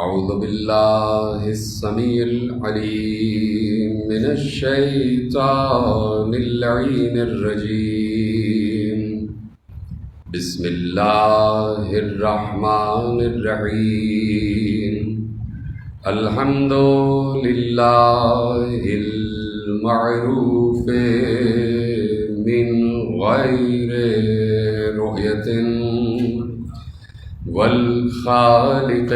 أعوذ بالله السميع العليم من الشيطان اللعين الرجيم. بسم الله الرحمن الرحيم. الحمد لله المعروف من غير رؤية والخالق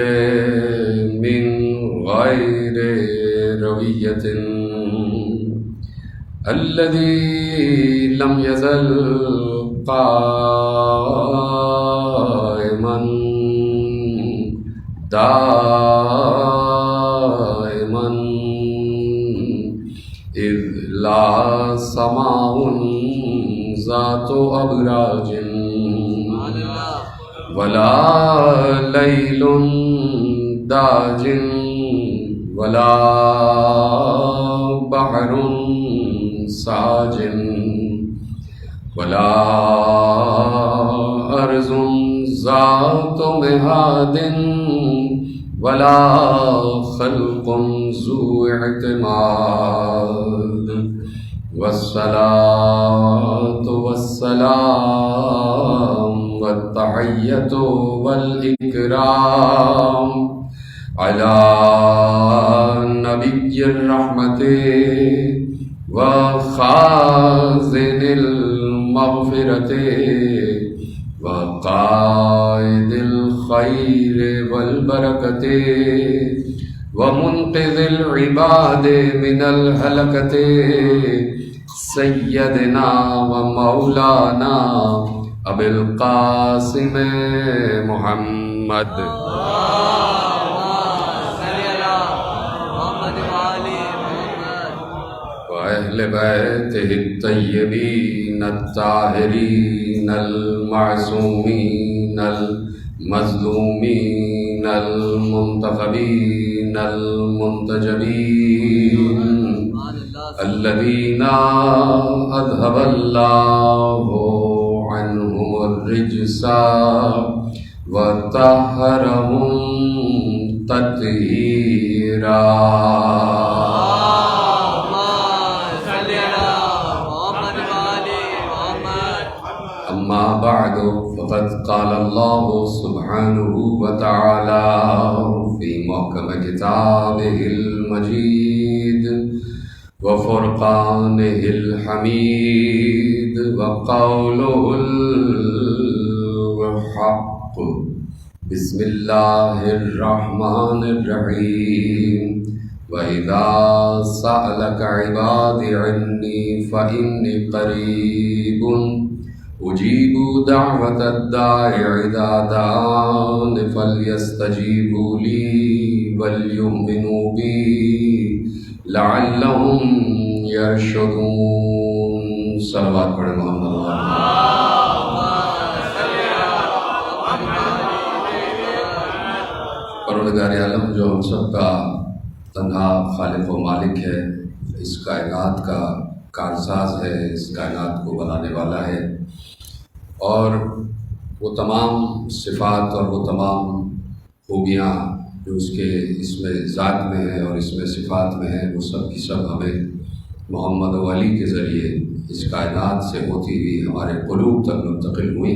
من غير روية الذي لم يزل قائما دائما إذ لا سماء ذات أبراج ولا ليل داج ولا بحر ساج ولا أرض ذات مهاد ولا خلق ذو اعتماد والصلاة والسلام والتحية والإكرام على نبي الرحمة وخازن المغفرة وقائد الخير والبركة ومنقذ العباد من الهلكة سيدنا ومولانا ابو القاسم محمد وأهل بيته الطيبين الطاهرين المعصومين المظلومين المنتخبين المنتجبين الذين أذهب الله عنهم الرجس وطهرهم تطهيرا. أما بعد فقد قال الله سبحانه وتعالى في محكم كتابه المجيد وفرقانه الحميد وقوله الحق. بسم الله الرحمن الرحيم. وإذا سألك عبادي عني فإني قريب أجيب دعوة الداع إذا دعان فليستجيبوا لي وليؤمنوا بي لعلهم يرشدون. صلوات پڑھیں محمد پروردگار عالم جو ہم سب کا تنہا خالق و مالک ہے، اس کائنات کا کارساز ہے، اس کائنات کو بنانے والا ہے، اور وہ تمام صفات اور وہ تمام خوبیاں جو اس کے اس میں ذات میں ہیں اور اس میں صفات میں ہیں، وہ سب کی سب ہمیں محمد و علی کے ذریعے اس کائنات سے ہوتی ہوئی ہمارے قلوب تک منتقل ہوئی،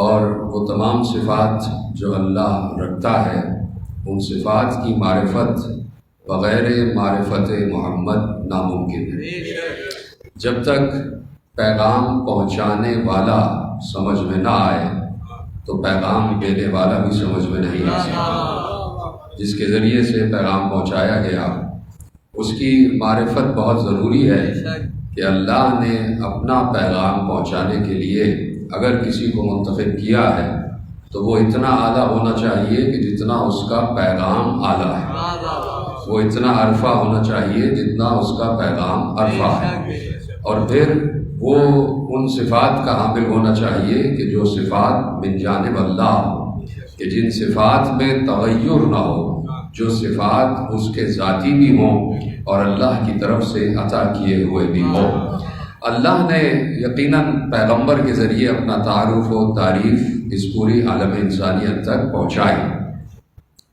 اور وہ تمام صفات جو اللہ رکھتا ہے ان صفات کی معرفت بغیر معرفت محمد ناممکن ہے۔ جب تک پیغام پہنچانے والا سمجھ میں نہ آئے تو پیغام دینے والا بھی سمجھ میں نہیں آ سکتا۔ جس کے ذریعے سے پیغام پہنچایا گیا اس کی معرفت بہت ضروری ہے کہ اللہ نے اپنا پیغام پہنچانے کے لیے اگر کسی کو منتخب کیا ہے تو وہ اتنا اعلیٰ ہونا چاہیے کہ جتنا اس کا پیغام اعلیٰ ہے، وہ اتنا عرفہ ہونا چاہیے جتنا اس کا پیغام عرفہ ہے، اور پھر وہ ان صفات کا حامل ہونا چاہیے کہ جو صفات من جانب اللہ ہو، کہ جن صفات میں تغیر نہ ہو، جو صفات اس کے ذاتی بھی ہوں اور اللہ کی طرف سے عطا کیے ہوئے بھی ہوں۔ اللہ نے یقیناً پیغمبر کے ذریعے اپنا تعارف و تعریف اس پوری عالم انسانیت تک پہنچائی،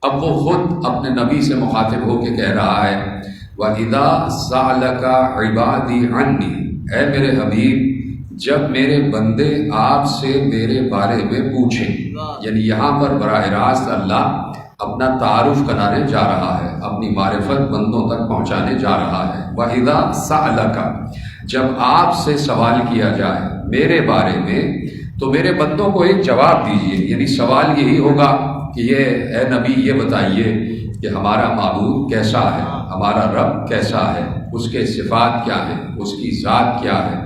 اب وہ خود اپنے نبی سے مخاطب ہو کے کہہ رہا ہے وَإِذَا سَأَلَكَ عِبَادِي عَنِّي، اے میرے حبیب جب میرے بندے آپ سے میرے بارے میں پوچھیں، یعنی یہاں پر براہ راست اللہ اپنا تعارف کرانے جا رہا ہے، اپنی معرفت بندوں تک پہنچانے جا رہا ہے۔ وَإِذَا سَأَلَكَ، جب آپ سے سوال کیا جائے میرے بارے میں تو میرے بندوں کو ایک جواب دیجیے، یعنی سوال یہی ہوگا کہ یہ اے نبی یہ بتائیے کہ ہمارا معبود کیسا ہے، ہمارا رب کیسا ہے، اس کے صفات کیا ہیں، اس کی ذات کیا ہے۔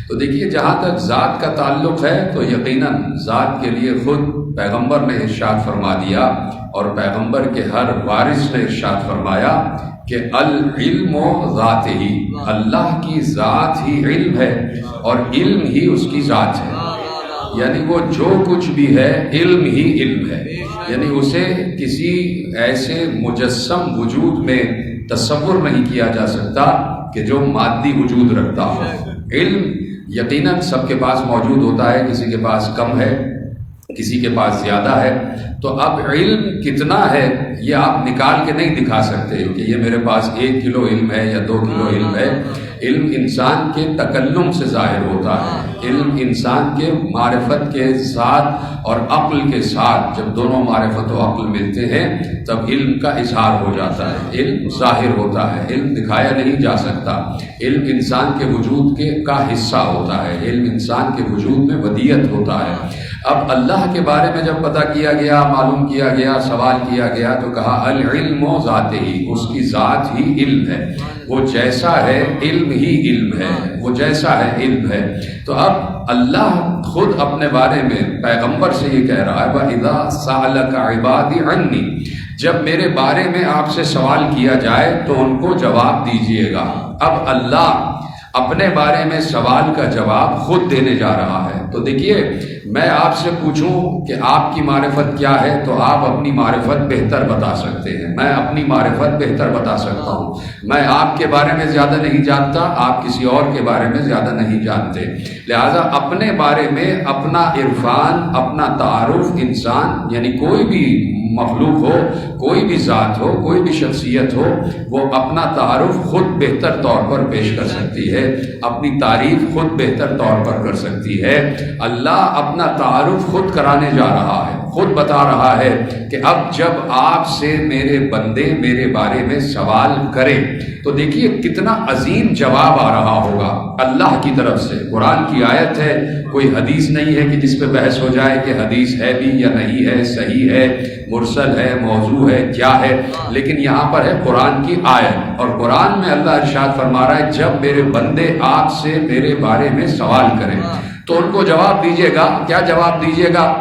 تو دیکھیے جہاں تک ذات کا تعلق ہے تو یقیناً ذات کے لیے خود پیغمبر نے ارشاد فرما دیا، اور پیغمبر کے ہر وارث نے ارشاد فرمایا کہ العلم ذات ہی، اللہ کی ذات ہی علم ہے اور علم ہی اس کی ذات ہے، یعنی وہ جو کچھ بھی ہے علم ہی علم ہے، یعنی اسے کسی ایسے مجسم وجود میں تصور نہیں کیا جا سکتا کہ جو مادی وجود رکھتا ہو۔ علم یقیناً سب کے پاس موجود ہوتا ہے، کسی کے پاس کم ہے، کسی کے پاس زیادہ ہے، تو اب علم کتنا ہے یہ آپ نکال کے نہیں دکھا سکتے کہ یہ میرے پاس 1 کلو علم ہے یا 2 کلو علم ہے۔ علم انسان کے تکلم سے ظاہر ہوتا ہے، علم انسان کے معرفت کے ساتھ اور عقل کے ساتھ، جب دونوں معرفت و عقل ملتے ہیں تب علم کا اظہار ہو جاتا ہے، علم ظاہر ہوتا ہے، علم دکھایا نہیں جا سکتا۔ علم انسان کے وجود کا حصہ ہوتا ہے، علم انسان کے وجود میں ودیت ہوتا ہے۔ اب اللہ کے بارے میں جب پتہ کیا گیا، معلوم کیا گیا، سوال کیا گیا تو کہا العلم ذات ہی، اس کی ذات ہی علم ہے، وہ جیسا ہے علم ہی علم ہے، وہ جیسا ہے علم ہے۔ تو اب اللہ خود اپنے بارے میں پیغمبر سے یہ کہہ رہا ہے وَإِذَا سَأَلَكَ عِبَادِي عَنِّي، جب میرے بارے میں آپ سے سوال کیا جائے تو ان کو جواب دیجئے گا۔ اب اللہ اپنے بارے میں سوال کا جواب خود دینے جا رہا ہے۔ تو دیکھیے میں آپ سے پوچھوں کہ آپ کی معرفت کیا ہے تو آپ اپنی معرفت بہتر بتا سکتے ہیں، میں اپنی معرفت بہتر بتا سکتا ہوں۔ میں آپ کے بارے میں زیادہ نہیں جانتا، آپ کسی اور کے بارے میں زیادہ نہیں جانتے، لہذا اپنے بارے میں اپنا عرفان، اپنا تعارف انسان یعنی کوئی بھی مخلوق ہو، کوئی بھی ذات ہو، کوئی بھی شخصیت ہو، وہ اپنا تعارف خود بہتر طور پر پیش کر سکتی ہے، اپنی تعریف خود بہتر طور پر کر سکتی ہے۔ اللہ اپنا تعارف خود کرانے جا رہا ہے، خود بتا رہا ہے کہ اب جب آپ سے میرے بندے میرے بارے میں سوال کریں تو دیکھیے کتنا عظیم جواب آ رہا ہوگا اللہ کی طرف سے۔ قرآن کی آیت ہے، کوئی حدیث نہیں ہے کہ جس پہ بحث ہو جائے کہ حدیث ہے بھی یا نہیں ہے، صحیح ہے، مرسل ہے، موضوع ہے، کیا ہے، لیکن یہاں پر ہے قرآن کی آیت، اور قرآن میں اللہ ارشاد فرما رہا ہے جب میرے بندے آپ سے میرے بارے میں سوال کریں تو ان کو جواب دیجیے گا۔ کیا جواب دیجیے گا؟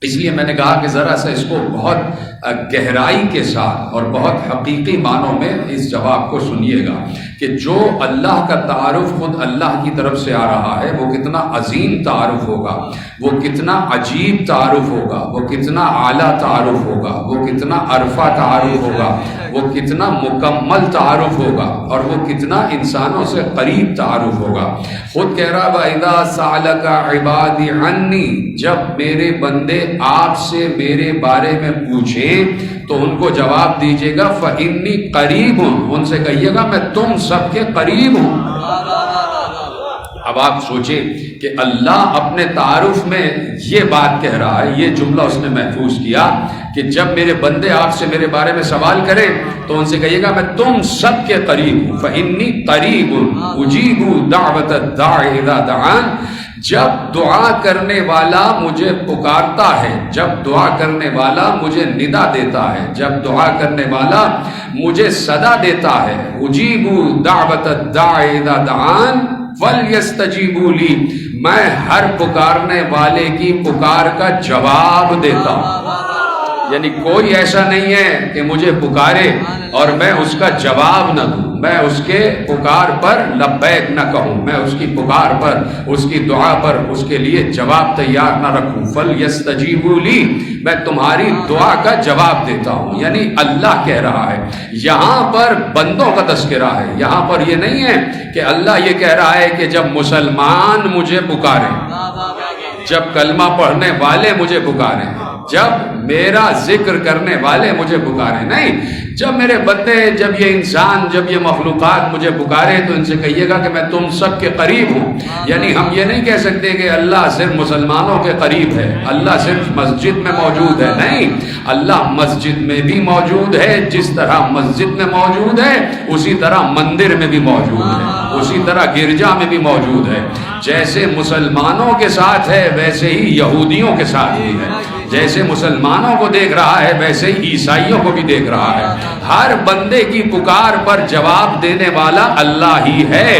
اس لیے میں نے کہا کہ ذرا سا اس کو بہت گہرائی کے ساتھ اور بہت حقیقی معنوں میں اس جواب کو سنیے گا کہ جو اللہ کا تعارف خود اللہ کی طرف سے آ رہا ہے وہ کتنا عظیم تعارف ہوگا، وہ کتنا عجیب تعارف ہوگا، وہ کتنا اعلیٰ تعارف ہوگا، وہ کتنا عرفہ تعارف ہوگا، وہ کتنا مکمل تعارف ہوگا، اور وہ کتنا انسانوں سے قریب تعارف ہوگا۔ خود کہہ رہا وَإِذَا سَأَلَكَ عِبَادِي عَنِّي، جب میرے بندے آپ سے میرے بارے میں پوچھیں تو ان کو جواب دیجیے گا فَإِنِّي قَرِيبٌ، ان سے کہیے گا میں تم سب کے قریب ہوں۔ اب آپ سوچیں کہ اللہ اپنے تعارف میں یہ بات کہہ رہا ہے، یہ جملہ اس نے محفوظ کیا کہ جب میرے بندے آپ سے میرے بارے میں سوال کریں تو ان سے کہیے گا میں تم سب کے قریب ہوں۔ فَإِنِّي قَرِيبٌ أُجِيبُ دَعْوَةَ الدَّاعِ إِذَا دَعَانِ، جب دعا کرنے والا مجھے پکارتا ہے، جب دعا کرنے والا مجھے ندا دیتا ہے، جب دعا کرنے والا مجھے صدا دیتا ہے، اجیب دعوت الداعی اذا دعان فلیستجیبوا لی، میں ہر پکارنے والے کی پکار کا جواب دیتا ہوں۔ یعنی کوئی ایسا نہیں ہے کہ مجھے پکارے اور میں اس کا جواب نہ دوں، میں اس کے پکار پر لبیک نہ کہوں، میں اس کی پکار پر، اس کی دعا پر اس کے لیے جواب تیار نہ رکھوں۔ فَلْيَسْتَجِيبُوا لِي، میں تمہاری دعا کا جواب دیتا ہوں۔ یعنی اللہ کہہ رہا ہے، یہاں پر بندوں کا تذکرہ ہے، یہاں پر یہ نہیں ہے کہ اللہ یہ کہہ رہا ہے کہ جب مسلمان مجھے پکاریں، جب کلمہ پڑھنے والے مجھے پکاریں، جب میرا ذکر کرنے والے مجھے پکارے. نہیں، جب میرے بندے، جب یہ انسان، جب یہ مخلوقات مجھے پکارے تو ان سے کہیے گا کہ میں تم سب کے قریب ہوں. یعنی ہم یہ نہیں کہہ سکتے کہ اللہ صرف مسلمانوں کے قریب ہے، اللہ صرف مسجد میں موجود ہے. نہیں، اللہ مسجد میں بھی موجود ہے. جس طرح مسجد میں موجود ہے اسی طرح مندر میں بھی موجود ہے، اسی طرح گرجا میں بھی موجود ہے. جیسے مسلمانوں کے ساتھ ہے ویسے ہی یہودیوں کے ساتھ بھی ہے. جیسے مسلمانوں کو دیکھ رہا ہے ویسے ہی عیسائیوں کو بھی دیکھ رہا ہے. ہر بندے کی پکار پر جواب دینے والا اللہ ہی ہے.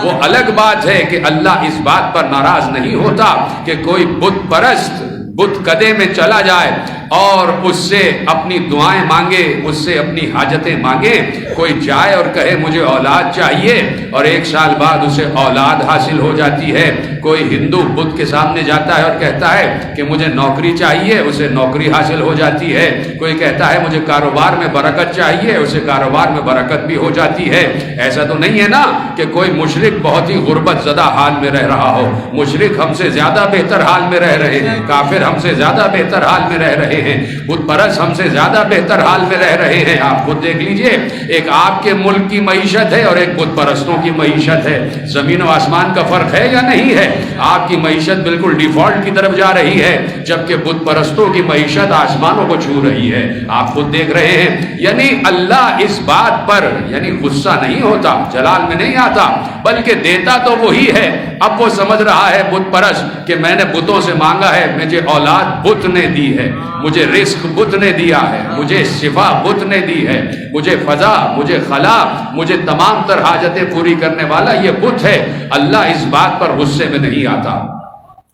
وہ الگ بات ہے کہ اللہ اس بات پر ناراض نہیں ہوتا کہ کوئی بت پرست بت کدے میں چلا جائے اور اس سے اپنی دعائیں مانگے، اس سے اپنی حاجتیں مانگے. کوئی جائے اور کہے مجھے اولاد چاہیے اور 1 سال بعد اسے اولاد حاصل ہو جاتی ہے. کوئی ہندو بت کے سامنے جاتا ہے اور کہتا ہے کہ مجھے نوکری چاہیے، اسے نوکری حاصل ہو جاتی ہے. کوئی کہتا ہے مجھے کاروبار میں برکت چاہیے، اسے کاروبار میں برکت بھی ہو جاتی ہے. ایسا تو نہیں ہے نا کہ کوئی مشرک بہت ہی غربت زدہ حال میں رہ رہا ہو. مشرک ہم سے زیادہ بہتر حال میں رہ رہے ہیں، کافر ہم سے زیادہ بہتر حال میں رہ رہے ہیں، بت پرست ہم سے زیادہ بہتر حال میں رہ رہے ہیں. آپ خود دیکھ لیجئے، ایک آپ کے ملک کی معیشت ہے اور ایک بت پرستوں کی معیشت ہے. زمین و آسمان کا فرق ہے یا نہیں ہے؟ آپ کی معیشت بالکل ڈیفالٹ کی طرف جا رہی ہے جبکہ بت پرستوں کی معیشت آسمانوں کو چھو رہی ہے. آپ خود دیکھ رہے ہیں. یعنی اللہ اس بات پر یعنی غصہ نہیں ہوتا، جلال میں نہیں آتا، بلکہ دیتا تو وہی ہے. اب وہ سمجھ رہا ہے بت پرست کہ میں نے بتوں سے مانگا ہے، مجھے اولاد بت نے دی ہے، مجھے رزق بت نے دیا ہے، مجھے شفا بت نے دی ہے، مجھے فضا، مجھے خلا، مجھے تمام تر حاجتیں پوری کرنے والا یہ بت ہے. اللہ اس بات پر غصے میں نہیں آتا،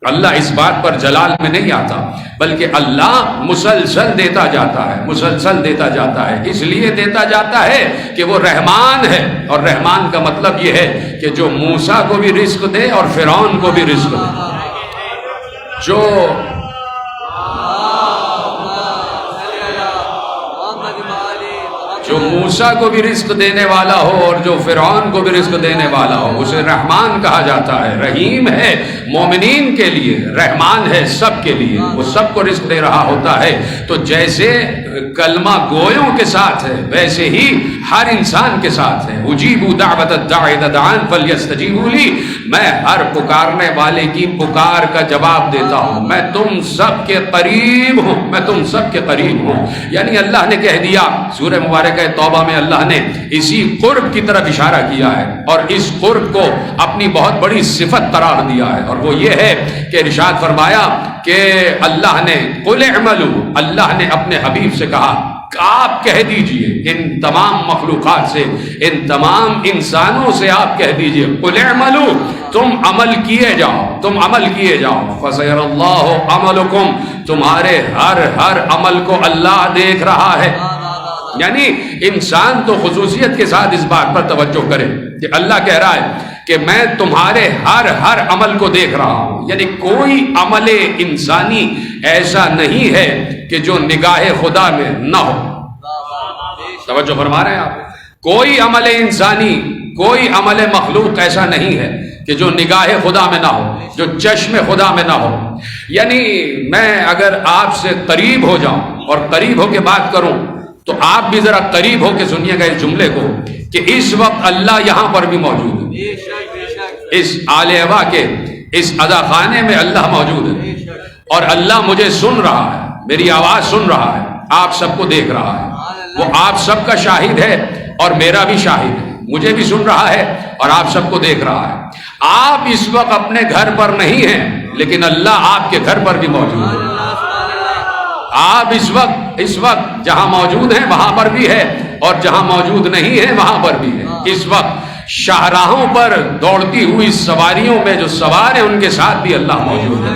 اللہ اس بات پر جلال میں نہیں آتا، بلکہ اللہ مسلسل دیتا جاتا ہے، مسلسل دیتا جاتا ہے. اس لیے دیتا جاتا ہے کہ وہ رحمان ہے. اور رحمان کا مطلب یہ ہے کہ جو موسیٰ کو بھی رزق دے اور فرعون کو بھی رزق دے. جو موسیٰ کو بھی رزق دینے والا ہو اور جو فرعون کو بھی رزق دینے والا ہو اسے رحمان کہا جاتا ہے. رحیم ہے مومنین کے لیے، رحمان ہے سب کے لیے، وہ سب کو رزق دے رہا ہوتا ہے. تو جیسے کلمہ گویوں کے ساتھ ہے ویسے ہی ہر انسان کے ساتھ ہے. اجیبوا دعوت الداع اذا دعان فلیستجیبوا لی. میں ہر پکارنے والے کی پکار کا جواب دیتا ہوں. میں تم سب کے قریب ہوں، میں تم سب کے قریب ہوں. یعنی اللہ نے کہہ دیا سورہ مبارکہ توبہ میں اللہ نے اسی قرب کی طرف اشارہ کیا ہے اور اس قرب کو اپنی بہت بڑی صفت قرار دیا ہے. اور وہ یہ ہے کہ ارشاد فرمایا کہ اللہ نے قل اعملوا، اللہ نے اپنے حبیب سے کہا آپ کہہ دیجئے ان تمام مخلوقات سے، ان تمام انسانوں سے آپ کہہ دیجئے قل اعملوا، تم عمل کیے جاؤ، تم عمل کیے جاؤ. فسیر اللہ عملکم، تمہارے ہر عمل کو اللہ دیکھ رہا ہے. یعنی انسان تو خصوصیت کے ساتھ اس بات پر توجہ کرے کہ اللہ کہہ رہا ہے کہ میں تمہارے ہر عمل کو دیکھ رہا ہوں. یعنی کوئی عمل انسانی ایسا نہیں ہے کہ جو نگاہ خدا میں نہ ہو. توجہ فرما رہے ہیں آپ؟ کوئی عمل انسانی، کوئی عمل مخلوق ایسا نہیں ہے کہ جو نگاہ خدا میں نہ ہو، جو چشم خدا میں نہ ہو. یعنی میں اگر آپ سے قریب ہو جاؤں اور قریب ہو کے بات کروں تو آپ بھی ذرا قریب ہو کے سنیے گا اس جملے کو کہ اس وقت اللہ یہاں پر بھی موجود ہے. اس آلیوا کے اس ادا خانے میں اللہ موجود ہے اور اللہ مجھے سن رہا ہے، میری آواز سن رہا ہے، آپ سب کو دیکھ رہا ہے. وہ آپ سب کا شاہد ہے اور میرا بھی شاہد ہے. مجھے بھی سن رہا ہے اور آپ سب کو دیکھ رہا ہے. آپ اس وقت اپنے گھر پر نہیں ہیں لیکن اللہ آپ کے گھر پر بھی موجود ہے. آپ اس وقت جہاں موجود ہیں وہاں پر بھی ہے اور جہاں موجود نہیں ہے وہاں پر بھی ہے. اس وقت شاہراہوں پر دوڑتی ہوئی سواریوں میں جو سوار ہیں ان کے ساتھ بھی اللہ موجود ہے.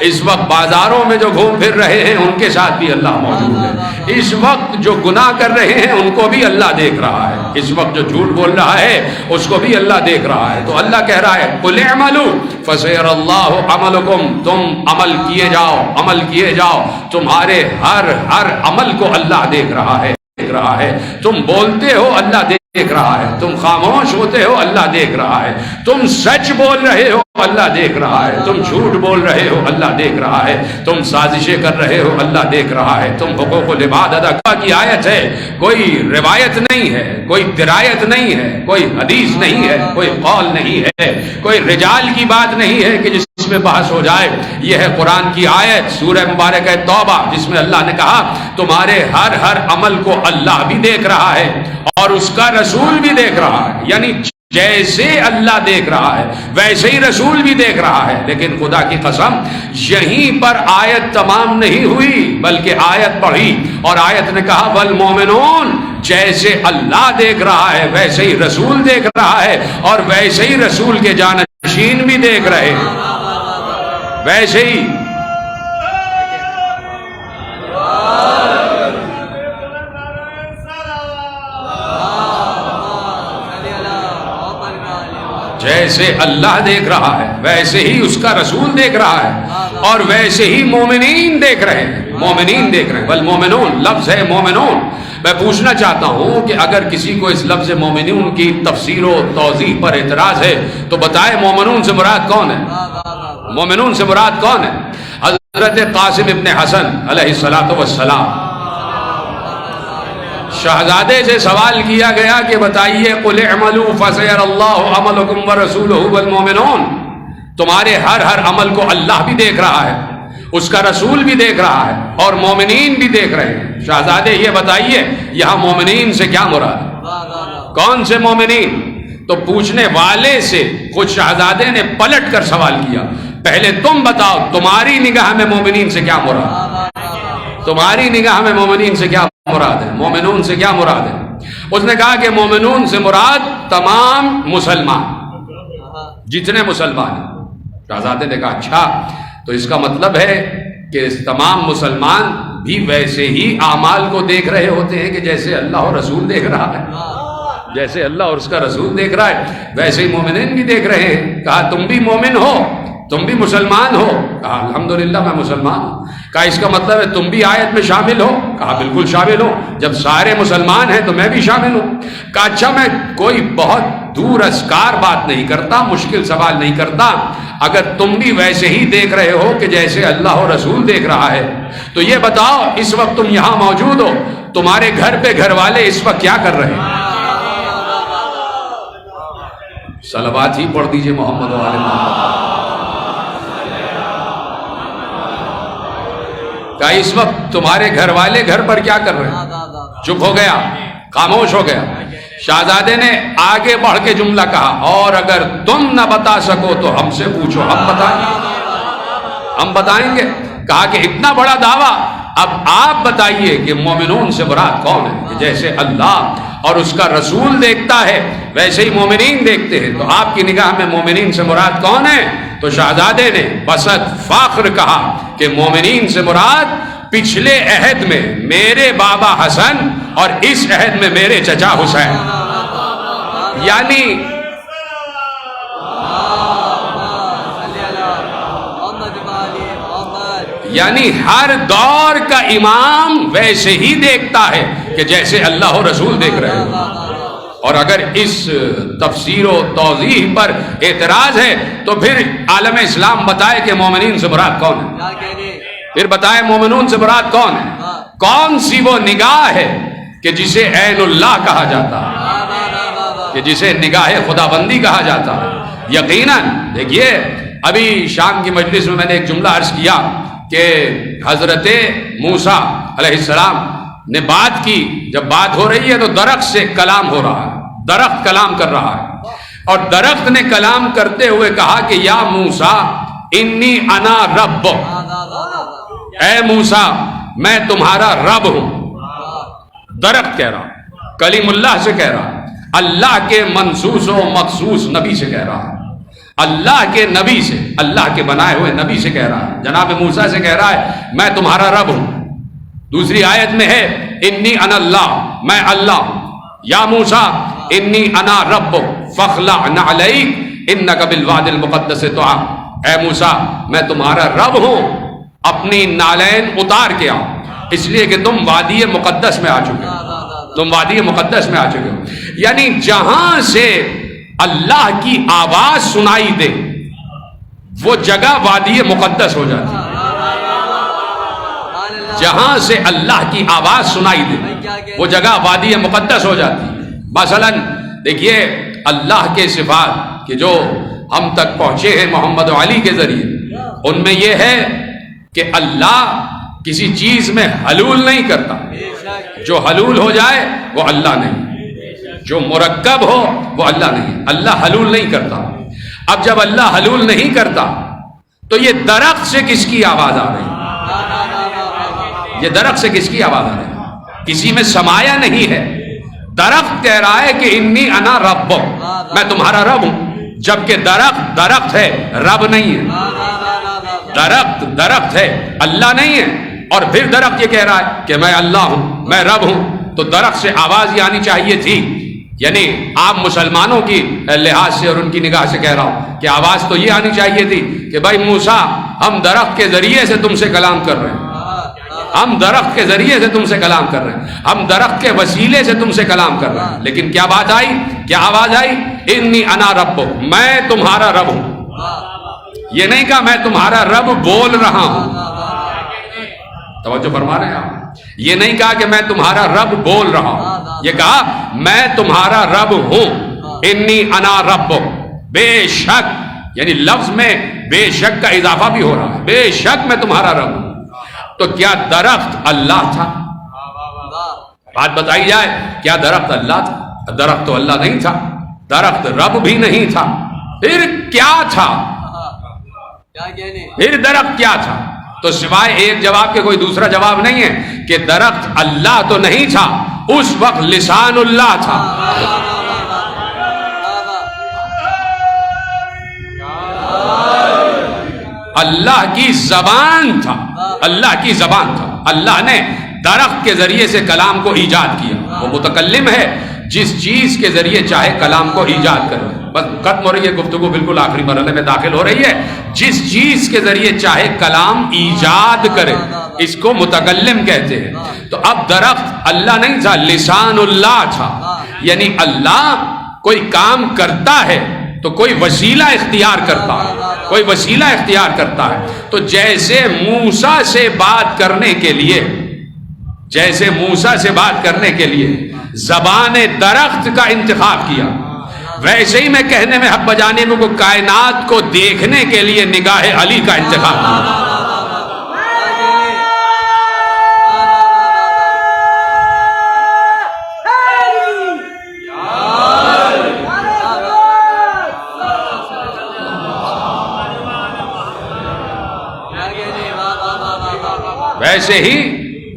اس وقت بازاروں میں جو گھوم پھر رہے ہیں ان کے ساتھ بھی اللہ موجود ہے. اس وقت جو گناہ کر رہے ہیں ان کو بھی اللہ دیکھ رہا ہے. اس وقت جو جھوٹ بول رہا ہے اس کو بھی اللہ دیکھ رہا ہے. تو اللہ کہہ رہا ہے قل اعملوا فسیر اللہ عملکم، تم عمل کیے جاؤ، عمل کیے جاؤ. تمہارے ہر عمل کو اللہ دیکھ رہا ہے، دیکھ رہا ہے. تم بولتے ہو اللہ دیکھ دیکھ رہا ہے، تم خاموش ہوتے ہو اللہ دیکھ رہا ہے، تم سچ بول رہے ہو اللہ دیکھ رہا ہے، تم جھوٹ بول رہے ہو اللہ دیکھ رہا ہے، تم سازشیں کر رہے ہو اللہ دیکھ رہا ہے، تم حقوق العباد ادا کی آیت ہے، کوئی روایت نہیں ہے، کوئی درایت نہیں ہے، کوئی حدیث نہیں ہے، کوئی قول نہیں ہے، کوئی رجال کی بات نہیں ہے کہ جس میں بحث ہو جائے. یہ ہے قرآن کی آیت سورہ مبارکہ توبہ، جس میں اللہ نے کہا تمہارے ہر عمل کو اللہ بھی دیکھ رہا ہے اور اس کا رسول بھی دیکھ رہا ہے. یعنی جیسے اللہ دیکھ رہا ہے ویسے ہی رسول بھی دیکھ رہا ہے. لیکن خدا کی قسم یہیں پر آیت تمام نہیں ہوئی، بلکہ آیت پڑھی اور آیت نے کہا والمومنون، جیسے اللہ دیکھ رہا ہے ویسے ہی رسول دیکھ رہا ہے، اور ویسے ہی رسول کے جانشین بھی دیکھ رہے ہیں، ویسے ہی. جیسے اللہ دیکھ رہا ہے ویسے ہی اس کا رسول دیکھ رہا ہے، اور ویسے ہی مومنین دیکھ رہے ہیں، مومنین دیکھ رہے ہیں. والمومنون لفظ ہے مومنون. میں پوچھنا چاہتا ہوں کہ اگر کسی کو اس لفظ مومنون کی تفسیر و توضیح پر اعتراض ہے تو بتائے مومنون سے مراد کون ہے؟ مومنون سے مراد کون ہے؟ حضرت قاسم ابن حسن علیہ السلام، شہزادے سے سوال کیا گیا کہ بتائیے قل اعملوا فسيرى الله عملكم ورسوله والمؤمنون، تمہارے ہر عمل کو اللہ بھی دیکھ رہا ہے، اس کا رسول بھی دیکھ رہا ہے، اور مومنین بھی دیکھ رہے ہیں. شہزادے یہ بتائیے یہاں مومنین سے کیا مراد ہے؟ کون سے مومنین؟ تو پوچھنے والے سے خود شہزادے نے پلٹ کر سوال کیا، پہلے تم بتاؤ تمہاری نگاہ میں مومنین سے کیا مراد؟ تمہاری نگاہ میں مومنین سے کیا مراد ہے؟ مومنون سے کیا مراد ہے؟ اس نے کہا کہ مومنون سے مراد تمام مسلمان، جتنے مسلمان ہیں. شہزادے نے کہا اچھا، تو اس کا مطلب ہے کہ تمام مسلمان بھی ویسے ہی اعمال کو دیکھ رہے ہوتے ہیں کہ جیسے اللہ اور رسول دیکھ رہا ہے. جیسے اللہ اور اس کا رسول دیکھ رہا ہے ویسے ہی مومنین بھی دیکھ رہے ہیں. کہا تم بھی مومن ہو، تم بھی مسلمان ہو؟ کہا الحمدللہ میں مسلمان ہوں. کہا اس کا مطلب ہے تم بھی آیت میں شامل ہو؟ کہا بالکل شامل ہوں، جب سارے مسلمان ہیں تو میں بھی شامل ہوں. کہا اچھا میں کوئی بہت دور اسکار بات نہیں کرتا، مشکل سوال نہیں کرتا، اگر تم بھی ویسے ہی دیکھ رہے ہو کہ جیسے اللہ اور رسول دیکھ رہا ہے تو یہ بتاؤ اس وقت تم یہاں موجود ہو، تمہارے گھر پہ گھر والے اس وقت کیا کر رہے ہیں؟ صلوات ہی پڑھ دیجئے محمد و آل محمد. کہ اس وقت تمہارے گھر والے گھر پر کیا کر رہے ہیں؟ چپ ہو گیا، خاموش ہو گیا. شہزادے نے آگے بڑھ کے جملہ کہا اور اگر تم نہ بتا سکو تو ہم سے پوچھو، ہم بتائیں گے. کہا کہ اتنا بڑا دعویٰ، اب آپ بتائیے کہ مومنون سے مراد کون ہے؟ کہ جیسے اللہ اور اس کا رسول دیکھتا ہے ویسے ہی مومنین دیکھتے ہیں، تو آپ کی نگاہ میں مومنین سے مراد کون ہے؟ تو شہزادے نے بسط فخر کہا کہ مومنین سے مراد پچھلے عہد میں میرے بابا حسن اور اس عہد میں میرے چچا حسین. یعنی ہر دور کا امام ویسے ہی دیکھتا ہے کہ جیسے اللہ و رسول دیکھ رہے ہیں. اور اگر اس تفسیر و توضیح پر اعتراض ہے تو پھر عالم اسلام بتائے کہ مومنین سے مراد کون ہے، پھر بتائے مومنون سے مراد کون ہے. کون سی وہ نگاہ ہے کہ جسے عین اللہ کہا جاتا ہے، کہ جسے نگاہ خدا بندی کہا جاتا ہے. یقیناً دیکھیے ابھی شام کی مجلس میں نے ایک جملہ عرض کیا کہ حضرت موسیٰ علیہ السلام نے بات کی، جب بات ہو رہی ہے تو درخت سے کلام ہو رہا ہے، درخت کلام کر رہا ہے، اور درخت نے کلام کرتے ہوئے کہا کہ یا موسیٰ انی انا رب، اے موسیٰ میں تمہارا رب ہوں. درخت کہہ رہا، کلیم اللہ سے کہہ رہا، اللہ کے منصوص و مخصوص نبی سے کہہ رہا، اللہ کے نبی سے، اللہ کے بنائے ہوئے نبی سے کہہ رہا ہے. جناب موسیٰ سے کہہ رہا ہے میں تمہارا رب ہوں. دوسری آیت میں ہے انی انا اللہ، میں اللہ ہوں. یا موسیٰ انی انا رب فاخلع نعلیک انک بالوادی المقدس طوی، اے موسیٰ میں تمہارا رب ہوں، اپنی نالین اتار کے آؤ، اس لیے کہ تم وادی مقدس میں آ چکے. تم وادی مقدس میں آ چکے ہو. یعنی جہاں سے اللہ کی آواز سنائی دے وہ جگہ وادی مقدس ہو جاتی ہے. جہاں سے اللہ کی آواز سنائی دے وہ جگہ وادی مقدس ہو جاتی ہے. مثلا دیکھیے اللہ کے صفات کہ جو ہم تک پہنچے ہیں محمد علی کے ذریعے، ان میں یہ ہے کہ اللہ کسی چیز میں حلول نہیں کرتا. جو حلول ہو جائے وہ اللہ نہیں، جو مرکب ہو وہ اللہ نہیں. اللہ حلول نہیں کرتا. اب جب اللہ حلول نہیں کرتا تو یہ درخت سے کس کی آواز آ رہی؟ یہ درخت سے کس کی آواز آ رہی ہے؟ کسی میں سمایا نہیں ہے. درخت کہہ رہا ہے کہ انی انا رب، میں تمہارا رب ہوں، جبکہ درخت ہے، رب نہیں ہے. درخت ہے، اللہ نہیں ہے. اور پھر درخت یہ کہہ رہا ہے کہ میں اللہ ہوں، میں رب ہوں. تو درخت سے آواز یہ آنی چاہیے تھی. یعنی آپ مسلمانوں کی لحاظ سے اور ان کی نگاہ سے کہہ رہا ہوں کہ آواز تو یہ آنی چاہیے تھی کہ بھائی موسیٰ ہم درخت کے ذریعے سے تم سے کلام کر رہے ہیں، ہم درخت کے ذریعے سے تم سے کلام کر رہے ہیں، ہم درخت کے وسیلے سے تم سے کلام کر رہے ہیں. لیکن کیا بات آئی، کیا آواز آئی؟ انی انا رب، میں تمہارا رب ہوں. یہ نہیں کہا میں تمہارا رب بول رہا ہوں. توجہ فرما رہے ہیں آپ؟ یہ نہیں کہا کہ میں تمہارا رب بول رہا ہوں، یہ کہا میں تمہارا رب ہوں. انی انا رب، بے شک، یعنی لفظ میں بے شک کا اضافہ بھی ہو رہا ہے. بے شک میں تمہارا رب ہوں. تو کیا درخت اللہ تھا؟ بات بتائی جائے، کیا درخت اللہ تھا؟ درخت تو اللہ نہیں تھا، درخت رب بھی نہیں تھا. پھر کیا تھا؟ پھر درخت کیا تھا؟ تو سوائے ایک جواب کے کوئی دوسرا جواب نہیں ہے کہ درخت اللہ تو نہیں تھا، اس وقت لسان اللہ تھا. اللہ کی زبان تھا، اللہ کی زبان تھا. اللہ نے درخت کے ذریعے سے کلام کو ایجاد کیا. وہ متکلم ہے، جس چیز کے ذریعے چاہے کلام کو ایجاد کرے. بس ختم ہو رہی ہے گفتگو، بالکل آخری مرحلے میں داخل ہو رہی ہے. جس چیز کے ذریعے چاہے کلام ایجاد کرے اس کو متکلم کہتے ہیں. تو اب درخت اللہ نہیں تھا، لسان اللہ تھا. یعنی اللہ کوئی کام کرتا ہے تو کوئی وسیلہ اختیار کرتا ہے، کوئی وسیلہ اختیار کرتا ہے. تو جیسے موسیٰ سے بات کرنے کے لیے، جیسے موسیٰ سے بات کرنے کے لیے زبان درخت کا انتخاب کیا، ویسے ہی میں کہنے میں حق بجانے میں کو کائنات کو دیکھنے کے لیے نگاہ علی کا انتخاب کیا. ویسے ہی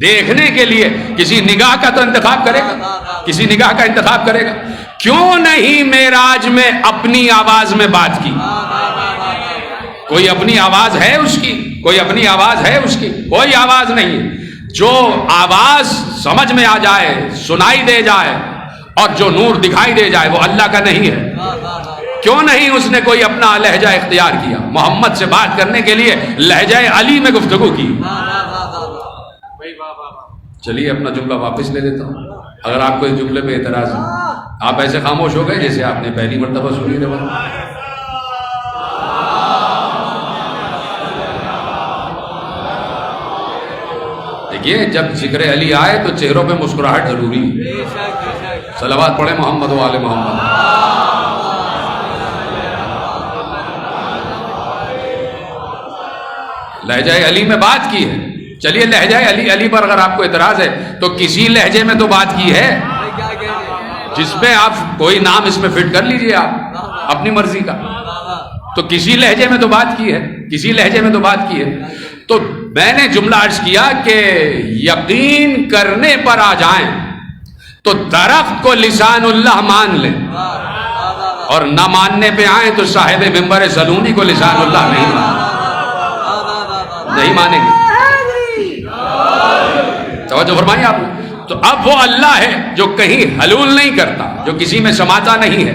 دیکھنے کے لیے کسی نگاہ کا تو انتخاب کرے گا، کسی نگاہ کا انتخاب کرے گا. کیوں نہیں معراج میں اپنی آواز میں بات کی؟ کوئی اپنی آواز ہے اس کی؟ کوئی اپنی آواز ہے اس کی؟ کوئی آواز نہیں ہے. جو آواز سمجھ میں آ جائے، سنائی دے جائے اور جو نور دکھائی دے جائے وہ اللہ کا نہیں ہے. کیوں نہیں اس نے کوئی اپنا لہجہ اختیار کیا؟ محمد سے بات کرنے کے لیے لہجہ علی میں گفتگو کی. چلیے اپنا جملہ واپس لے لیتا ہوں. اگر آپ کو اس جملے پہ اعتراض ہے، آپ ایسے خاموش ہو گئے جیسے آپ نے پہلی مرتبہ سنی روایت. دیکھیے جب ذکر علی آئے تو چہروں پہ مسکراہٹ ضروری ہے. صلوات پڑھیں محمد و آل محمد. لہجہ علی میں بات کی ہے. چلیے لہجہ علی پر اگر آپ کو اعتراض ہے تو کسی لہجے میں تو بات کی ہے جس میں آپ کوئی نام اس میں فٹ کر لیجئے آپ اپنی مرضی کا. تو کسی لہجے میں تو بات کی ہے، کسی لہجے میں تو بات کی ہے. تو میں نے جملہ عرض کیا کہ یقین کرنے پر آ جائیں تو درخت کو لسان اللہ مان لیں، اور نہ ماننے پہ آئیں تو صاحب منبر سلونی کو لسان اللہ نہیں مانیں گے. توجہ فرمائیے آپ نے. تو اب وہ اللہ ہے جو کہیں حلول نہیں کرتا، جو کسی میں سماتا نہیں ہے.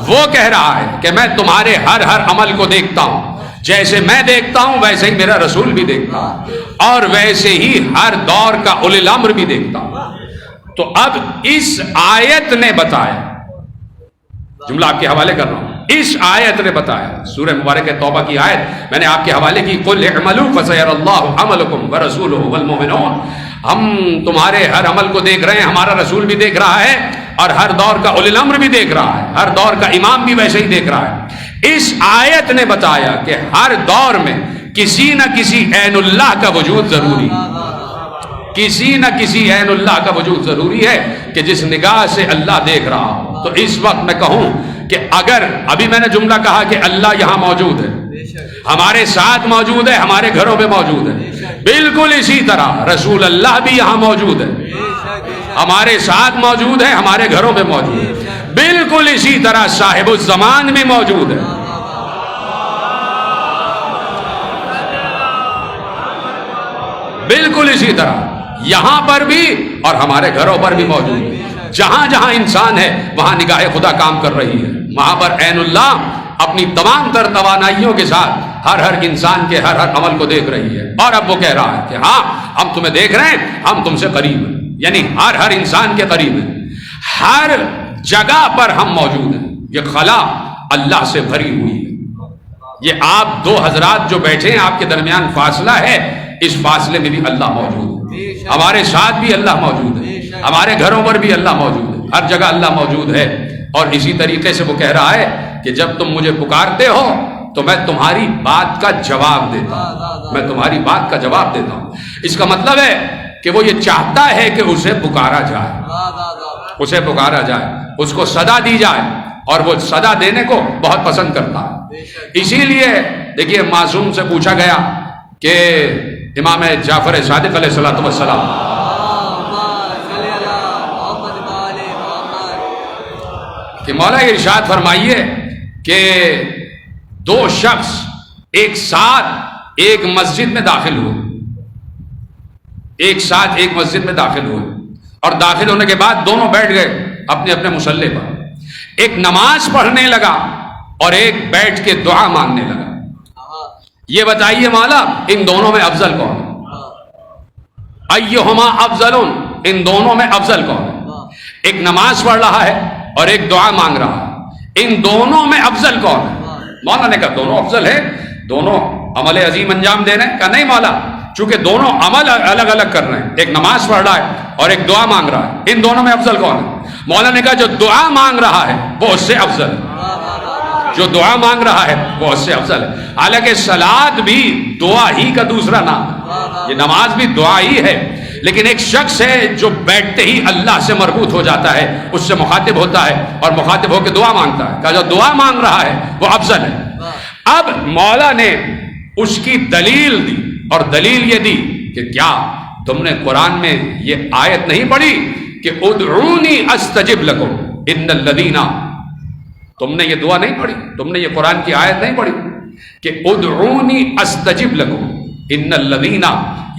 وہ کہہ رہا ہے کہ میں تمہارے ہر عمل کو دیکھتا ہوں، جیسے میں دیکھتا ہوں ویسے ہی میرا رسول بھی دیکھتا ہوں، اور ویسے ہی ہر دور کا اولی الامر بھی دیکھتا ہوں. تو اب اس آیت نے بتایا، جملہ آپ کے حوالے کر رہا ہوں، اس آیت نے بتایا، سورہ مبارک توبہ کی آیت میں نے آپ کے حوالے کی، قل اعملوا فسيرى الله عملكم ورسوله والمؤمنون، ہم تمہارے ہر عمل کو دیکھ رہے ہیں، ہمارا رسول بھی دیکھ رہا ہے، اور ہر دور کا اولی الامر بھی دیکھ رہا ہے، ہر دور کا امام بھی ویسے ہی دیکھ رہا ہے۔ اس آیت نے بتایا کہ ہر دور میں کسی نہ کسی عین اللہ کا وجود ضروری ہے، کسی نہ کسی عین اللہ کا وجود ضروری ہے کہ جس نگاہ سے اللہ دیکھ رہا ہو۔ تو اس وقت میں کہوں کہ اگر ابھی میں نے جملہ کہا کہ اللہ یہاں موجود ہے، ہمارے ساتھ موجود ہے، ہمارے گھروں میں موجود ہے، بالکل اسی طرح رسول اللہ بھی یہاں موجود ہے، ہمارے ساتھ موجود ہے، ہمارے گھروں میں موجود ہے، بالکل اسی طرح صاحب الزمان بھی موجود ہے، بالکل اسی طرح یہاں پر بھی اور ہمارے گھروں پر بھی موجود ہے۔ جہاں جہاں انسان ہے وہاں نگاہ خدا کام کر رہی ہے، وہاں پر عین اللہ اپنی تمام تر توانائیوں کے ساتھ ہر انسان کے ہر عمل کو دیکھ رہی ہے۔ اور اب وہ کہہ رہا ہے کہ ہاں ہم تمہیں دیکھ رہے ہیں، ہم تم سے قریب ہیں، یعنی ہر انسان کے قریب ہیں، ہر جگہ پر ہم موجود ہیں۔ یہ خلا اللہ سے بھری ہوئی ہے، یہ آپ دو حضرات جو بیٹھے ہیں، آپ کے درمیان فاصلہ ہے، اس فاصلے میں بھی اللہ موجود ہے، ہمارے ساتھ بھی اللہ موجود ہے، ہمارے گھروں پر بھی اللہ موجود ہے، ہر جگہ اللہ موجود ہے۔ اور اسی طریقے سے وہ کہہ رہا ہے کہ جب تم مجھے پکارتے ہو تو میں تمہاری بات کا جواب دیتا ہوں، میں تمہاری بات کا جواب دیتا ہوں۔ اس کا مطلب ہے کہ وہ یہ چاہتا ہے کہ اسے پکارا جائے، اسے پکارا جائے، اس کو صدا دی جائے، اور وہ صدا دینے کو بہت پسند کرتا ہے۔ اسی لیے دیکھیے معصوم سے پوچھا گیا کہ امام جعفر صادق علیہ السلام کہ مولا ارشاد فرمائیے کہ دو شخص ایک ساتھ ایک مسجد میں داخل ہوئے، ایک ساتھ ایک مسجد میں داخل ہوئے، اور داخل ہونے کے بعد دونوں بیٹھ گئے اپنے اپنے مصلے پر، ایک نماز پڑھنے لگا اور ایک بیٹھ کے دعا مانگنے لگا۔ یہ بتائیے مولا ان دونوں میں افضل کون ہے؟ ایہما افضل، ان دونوں میں افضل کون ہے؟ ایک نماز پڑھ رہا ہے اور ایک دعا مانگ رہا ہے، ان دونوں میں افضل کون ہے؟ مولا نے کہا دونوں افضل ہے، دونوں عمل عظیم انجام دے رہے ہیں۔ کہا نہیں مولا، چونکہ دونوں عمل الگ الگ کر رہے ہیں، ایک نماز پڑھ رہا ہے اور ایک دعا مانگ رہا ہے، ان دونوں میں افضل کون ہے؟ مولا نے کہا جو دعا مانگ رہا ہے وہ اس سے افضل ہے، جو دعا مانگ رہا ہے وہ اس سے افضل ہے۔ حالانکہ صلاۃ بھی دعا ہی کا دوسرا نام ہے، یہ نماز بھی دعا ہی ہے، لیکن ایک شخص ہے جو بیٹھتے ہی اللہ سے مربوط ہو جاتا ہے، اس سے مخاطب ہوتا ہے اور مخاطب ہو کے دعا مانگتا ہے، کہا جو دعا مانگ رہا ہے وہ افضل ہے۔ اب مولا نے اس کی دلیل دی، اور دلیل یہ دی کہ کیا تم نے قرآن میں یہ آیت نہیں پڑھی کہ ادعونی استجب لکم ان الذین، تم نے یہ دعا نہیں پڑھی، تم نے یہ قرآن کی آیت نہیں پڑھی کہ ادعونی استجب لکم ان الذین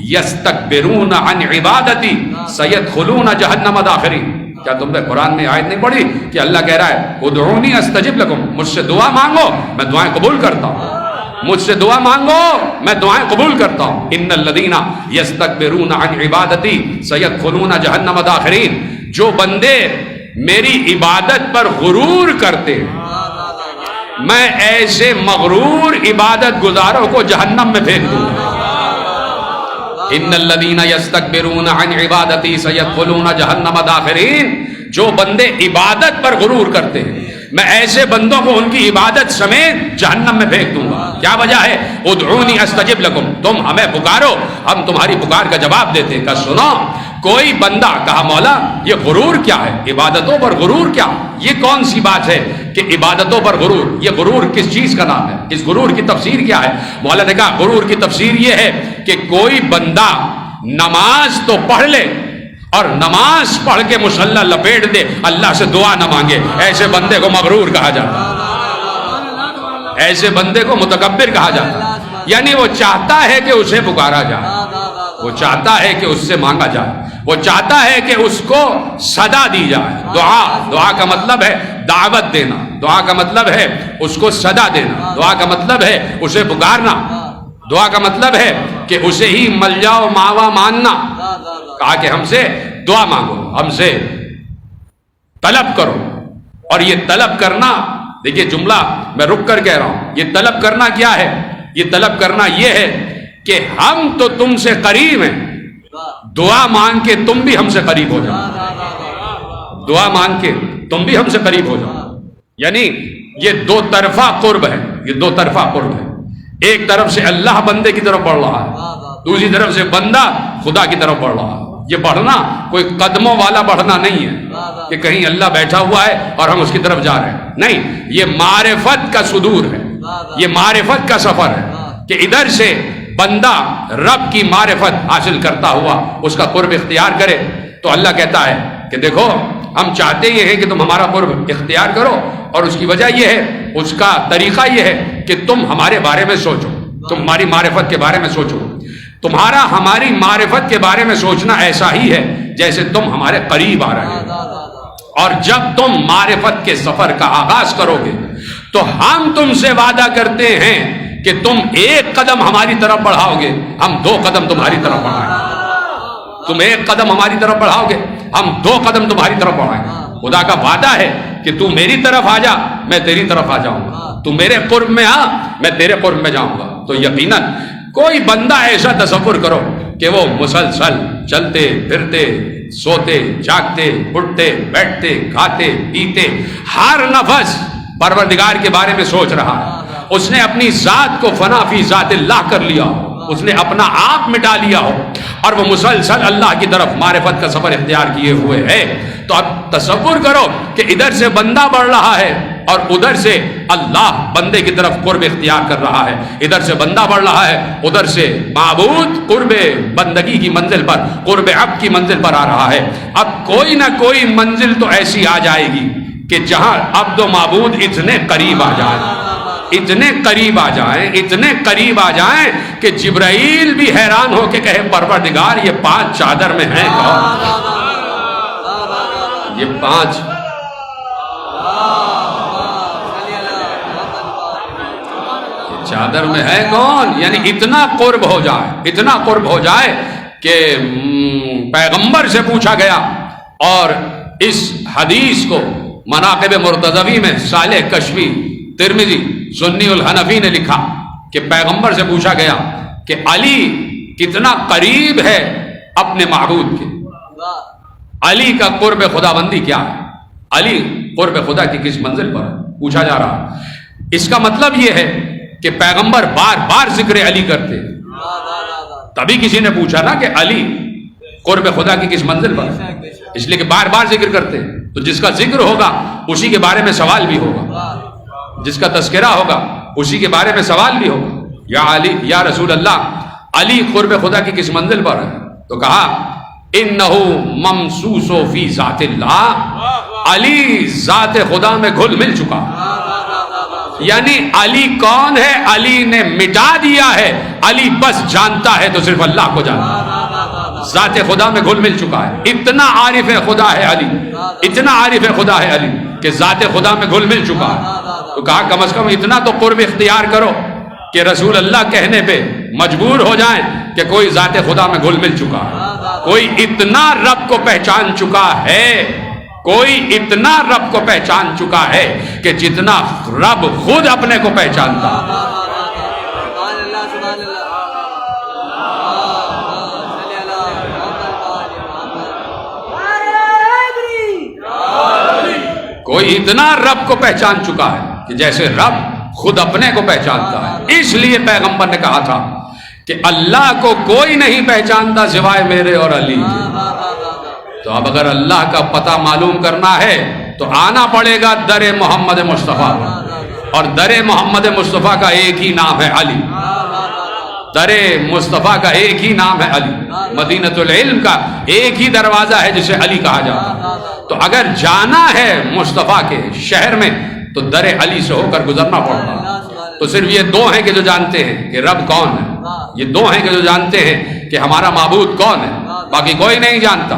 یستکبرون عن عبادتی سیدخلون جہنم داخرین؟ کیا تم نے قرآن میں آیت نہیں پڑھی کہ اللہ کہہ رہا ہے ادعونی استجب لکم، مجھ سے دعا مانگو میں دعائیں قبول کرتا ہوں، مجھ سے دعا مانگو میں دعائیں قبول کرتا ہوں، ان الذین یستکبرون عن عبادتی سیدخلون جہنم داخرین، جو بندے میری عبادت پر غرور کرتے ہیں میں ایسے مغرور عبادت گزاروں کو جہنم میں پھینک دوں گا۔ ان الذین یستکبرون عن عبادتی سیدخلون جہنم داخرین، جو بندے عبادت پر غرور کرتے ہیں میں ایسے بندوں کو ان کی عبادت سمیت جہنم میں پھینک دوں گا۔ کیا وجہ ہے؟ ادعونی استجب لکم، تم ہمیں پکارو ہم تمہاری پکار کا جواب دیتے۔ کہ سنو کوئی بندہ، کہا مولا یہ غرور کیا ہے، عبادتوں پر غرور کیا، یہ کون سی بات ہے کہ عبادتوں پر غرور، یہ غرور کس چیز کا نام ہے، اس غرور کی تفسیر کیا ہے؟ مولا نے کہا غرور کی تفسیر یہ ہے کہ کوئی بندہ نماز تو پڑھ لے اور نماز پڑھ کے مصلی لپیٹ دے، اللہ سے دعا نہ مانگے، ایسے بندے کو مغرور کہا جاتا ہے، ایسے بندے کو متکبر کہا جاتا ہے۔ یعنی وہ چاہتا ہے کہ اسے پکارا جائے، وہ چاہتا ہے کہ اس سے مانگا جائے، وہ چاہتا ہے کہ اس کو صدا دی جائے۔ دعا کا مطلب ہے دعوت دینا، دعا کا مطلب ہے اس کو صدا دینا، دعا کا مطلب ہے اسے پکارنا، دعا کا مطلب ہے کہ اسے ہی ملجا و ماوا ماننا۔ کہا کہ ہم سے دعا مانگو، ہم سے طلب کرو. اور یہ طلب کرنا، دیکھیے جملہ میں رک کر کہہ رہا ہوں، یہ طلب کرنا کیا ہے؟ یہ طلب کرنا یہ ہے کہ ہم تو تم سے قریب ہیں، دعا مانگ کے تم بھی ہم سے قریب ہو جاؤ، دعا مانگ کے تم بھی ہم سے قریب ہو جاؤ. یعنی یہ دو طرفہ قرب ہے، یہ دو طرفہ قرب ہے. ایک طرف سے اللہ بندے کی طرف بڑھ رہا ہے، دوسری طرف سے بندہ خدا کی طرف بڑھ رہا ہے. یہ بڑھنا کوئی قدموں والا بڑھنا نہیں ہے کہ کہیں اللہ بیٹھا ہوا ہے اور ہم اس کی طرف جا رہے ہیں، نہیں. یہ معرفت کا صدور ہے، یہ معرفت کا سفر ہے کہ ادھر سے بندہ رب کی معرفت حاصل کرتا ہوا اس کا قرب اختیار کرے. تو اللہ کہتا ہے کہ دیکھو ہم چاہتے یہ ہیں کہ تم ہمارا قرب اختیار کرو، اور اس کی وجہ یہ ہے، اس کا طریقہ یہ ہے کہ تم ہمارے بارے میں سوچو، تم ہماری معرفت کے بارے میں سوچو. تمہارا ہماری معرفت کے بارے میں سوچنا ایسا ہی ہے جیسے تم ہمارے قریب آ رہے ہو. اور جب تم معرفت کے سفر کا آغاز کرو گے تو ہم تم سے وعدہ کرتے ہیں کہ تم ایک قدم ہماری طرف بڑھاؤ گے، ہم دو قدم تمہاری طرف بڑھائیں گے. تم ایک قدم ہماری طرف بڑھاؤ گے، ہم دو قدم تمہاری طرف بڑھائیں گے. خدا کا وعدہ ہے کہ تو میری طرف آ جا، میں تیری طرف آ جاؤں گا. تو میرے قرب میں آ، میں تیرے قرب میں جاؤں گا. تو یقیناً کوئی بندہ ایسا تصور کرو کہ وہ مسلسل چلتے پھرتے سوتے جاگتے اٹھتے بیٹھتے کھاتے پیتے ہر نفس پروردگار کے بارے میں سوچ رہا ہے، اس نے اپنی ذات کو فنا فی ذات اللہ کر لیا ہو، اس نے اپنا آپ مٹا لیا ہو، اور وہ مسلسل اللہ کی طرف معرفت کا سفر اختیار کیے ہوئے ہے. تو اب تصور کرو کہ ادھر سے بندہ بڑھ رہا ہے اور ادھر سے اللہ بندے کی طرف قرب اختیار کر رہا ہے. ادھر سے بندہ بڑھ رہا ہے، ادھر سے معبود قرب بندگی کی منزل پر، قرب عبد کی منزل پر آ رہا ہے. اب کوئی نہ کوئی منزل تو ایسی آ جائے گی کہ جہاں عبد و معبود اتنے قریب آ جائیں، اتنے قریب آ جائیں، اتنے قریب آ جائیں کہ جبرائیل بھی حیران ہو کے کہے پروردگار یہ 5 چادر میں ہیں کون؟ یہ 5 چادر میں ہے کون؟ یعنی اتنا قرب ہو جائے، اتنا قرب ہو جائے کہ پیغمبر سے پوچھا گیا، اور اس حدیث کو مناقب مرتضوی میں صالح کشفی ترمذی سنی الحنفی نے لکھا کہ پیغمبر سے پوچھا گیا کہ علی کتنا قریب ہے اپنے معبود کے، علی کا قرب خدا بندی کیا ہے، علی قرب خدا کی کس منزل پر ہے، پوچھا جا رہا ہے. اس کا مطلب یہ ہے کہ پیغمبر بار بار ذکر علی کرتے، تبھی کسی نے پوچھا نا کہ علی قرب خدا کی کس منزل پر ہے، اس لیے کہ بار بار ذکر کرتے. تو جس کا ذکر ہوگا اسی کے بارے میں سوال بھی ہوگا، جس کا تذکرہ ہوگا اسی کے بارے میں سوال بھی ہوگا. یا علی، یا رسول اللہ، علی قرب خدا کی کس منزل پر ہے؟ تو کہا انہو ممسوس فی ذات اللہ، علی ذات خدا میں گھل مل چکا. یعنی علی کون ہے؟ علی نے مٹا دیا ہے، علی بس جانتا ہے تو صرف اللہ کو جانتا ہے، ذات خدا میں گھل مل چکا ہے. اتنا عارف خدا ہے علی، اتنا عارف خدا ہے علی کہ ذات خدا میں گھل مل چکا ہے. تو کہا کم از کم اتنا تو قرب اختیار کرو کہ رسول اللہ کہنے پہ مجبور ہو جائیں کہ کوئی ذات خدا میں گھل مل چکا ہے، کوئی اتنا رب کو پہچان چکا ہے، کوئی اتنا رب کو پہچان چکا ہے کہ جتنا رب خود اپنے کو پہچانتا. کوئی اتنا رب کو پہچان چکا ہے کہ جیسے رب خود اپنے کو پہچانتا ہے. اس لیے پیغمبر نے کہا تھا کہ اللہ کو کوئی نہیں پہچانتا سوائے میرے اور علی کے. تو اب اگر اللہ کا پتہ معلوم کرنا ہے تو آنا پڑے گا در محمد مصطفیٰ، اور در محمد مصطفیٰ کا ایک ہی نام ہے علی. در مصطفیٰ کا ایک ہی نام ہے علی. مدینۃ العلم کا ایک ہی دروازہ ہے جسے علی کہا جاتا ہے. تو اگر جانا ہے مصطفیٰ کے شہر میں تو در علی سے ہو کر گزرنا پڑتا ہے. تو صرف یہ دو ہیں کہ جو جانتے ہیں کہ رب کون ہے، یہ دو ہیں کہ جو جانتے ہیں کہ ہمارا معبود کون ہے، باقی کوئی نہیں جانتا.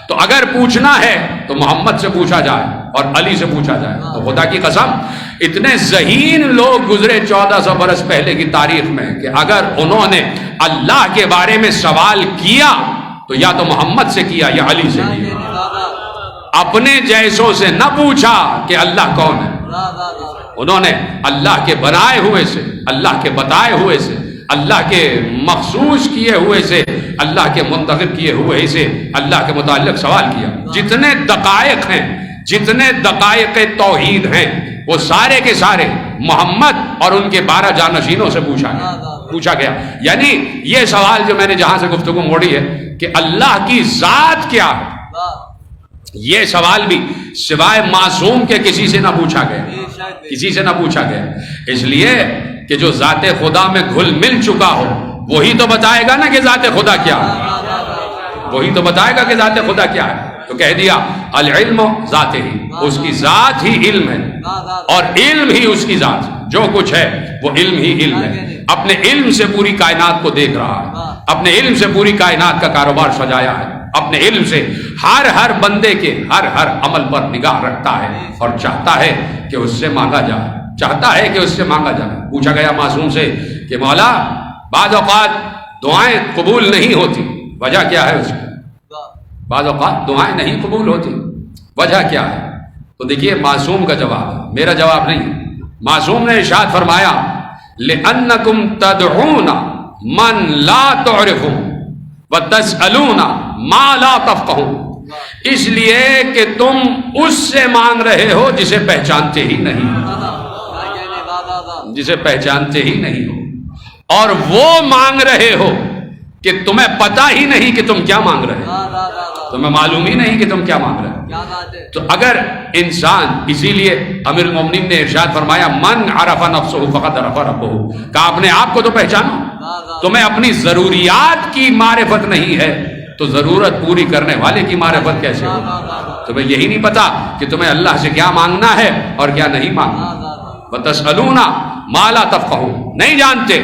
تو اگر پوچھنا ہے تو محمد سے پوچھا جائے اور علی سے پوچھا جائے. تو خدا کی قسم اتنے ذہین لوگ گزرے 1400 برس پہلے کی تاریخ میں کہ اگر انہوں نے اللہ کے بارے میں سوال کیا تو یا تو محمد سے کیا یا علی سے کیا. اپنے جیسوں سے نہ پوچھا کہ اللہ کون ہے. انہوں نے اللہ کے بنائے ہوئے سے، اللہ کے بتائے ہوئے سے، اللہ کے مخصوص کیے ہوئے سے، اللہ کے منتخب کیے ہوئے سے اللہ کے متعلق سوال کیا. جتنے دقائق ہیں، جتنے دقائق توحید ہیں، وہ سارے کے سارے محمد اور ان کے 12 جانشینوں سے پوچھا گیا. یعنی یہ سوال جو میں نے جہاں سے گفتگو موڑی ہے کہ اللہ کی ذات کیا ہے، یہ سوال بھی سوائے معصوم کے کسی سے نہ پوچھا گیا، کسی سے نہ پوچھا گیا. اس لیے کہ جو ذات خدا میں گھل مل چکا ہو وہی تو بتائے گا نا کہ ذات خدا کیا ہے، وہی تو بتائے گا کہ ذات خدا کیا ہے. تو کہہ دیا العلم ذات ہی، اس کی ذات ہی علم ہے اور علم ہی اس کی ذات. جو کچھ ہے وہ علم ہی علم ہے. اپنے علم سے پوری کائنات کو دیکھ رہا ہے، اپنے علم سے پوری کائنات کا کاروبار سجایا ہے، اپنے علم سے ہر بندے کے ہر عمل پر نگاہ رکھتا ہے اور چاہتا ہے کہ اس سے مانگا جائے، چاہتا ہے کہ اس سے مانگا جائے. پوچھا گیا معصوم سے کہ مولا بعض اوقات دعائیں قبول نہیں ہوتی، وجہ کیا ہے اس کی؟ بعض اوقات دعائیں نہیں قبول ہوتی، وجہ کیا ہے؟ تو دیکھیے معصوم کا جواب ہے، میرا جواب نہیں. معصوم نے ارشاد فرمایا لِأَنَّكُمْ تَدْعُونَ مَنْ لَا تُعْرِفُونَ وَتَسْأَلُونَ مَا لَا تَفْقَهُونَ. اس لیے کہ تم اس سے مانگ رہے ہو جسے پہچانتے ہی نہیں، جسے پہچانتے ہی نہیں ہو، اور وہ مانگ رہے ہو کہ تمہیں پتہ ہی نہیں کہ تم کیا مانگ رہے ہو، تمہیں معلوم ہی نہیں کہ تم کیا مانگ رہے ہو. تو اگر انسان، اسی لیے امیر المومنین نے ارشاد فرمایا من عرف نفسہ فقد عرف ربہ، کہ اپنے آپ کو تو پہچانو. تمہیں اپنی ضروریات کی معرفت نہیں ہے تو ضرورت پوری کرنے والے کی معرفت کیسے ہو؟ تمہیں یہی نہیں پتا کہ تمہیں اللہ سے کیا مانگنا ہے اور کیا نہیں مانگنا. وَتَسْأَلُونَ مَا لَا تَفْقَهُونَ، نہیں جانتے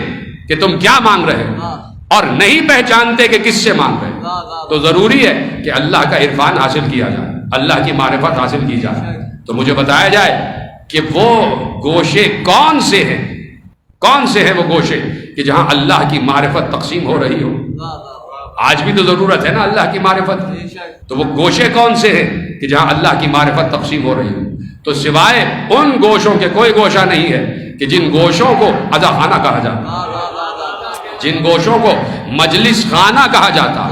کہ تم کیا مانگ رہے ہو اور نہیں پہچانتے کہ کس سے مانگ رہے ہو. تو ضروری ہے کہ اللہ کا عرفان حاصل کیا جائے، اللہ کی معرفت حاصل کی جائے. تو مجھے بتایا جائے کہ وہ گوشے کون سے ہیں، کون سے ہیں وہ گوشے کہ جہاں اللہ کی معرفت تقسیم ہو رہی ہو. آج بھی تو ضرورت ہے نا اللہ کی معرفت. تو وہ گوشے کون سے ہیں کہ جہاں اللہ کی معرفت تقسیم ہو رہی ہو. تو سوائے ان گوشوں کے کوئی گوشہ نہیں ہے کہ جن گوشوں کو اذا خانہ کہا جاتا، جن گوشوں کو مجلس خانہ کہا جاتا،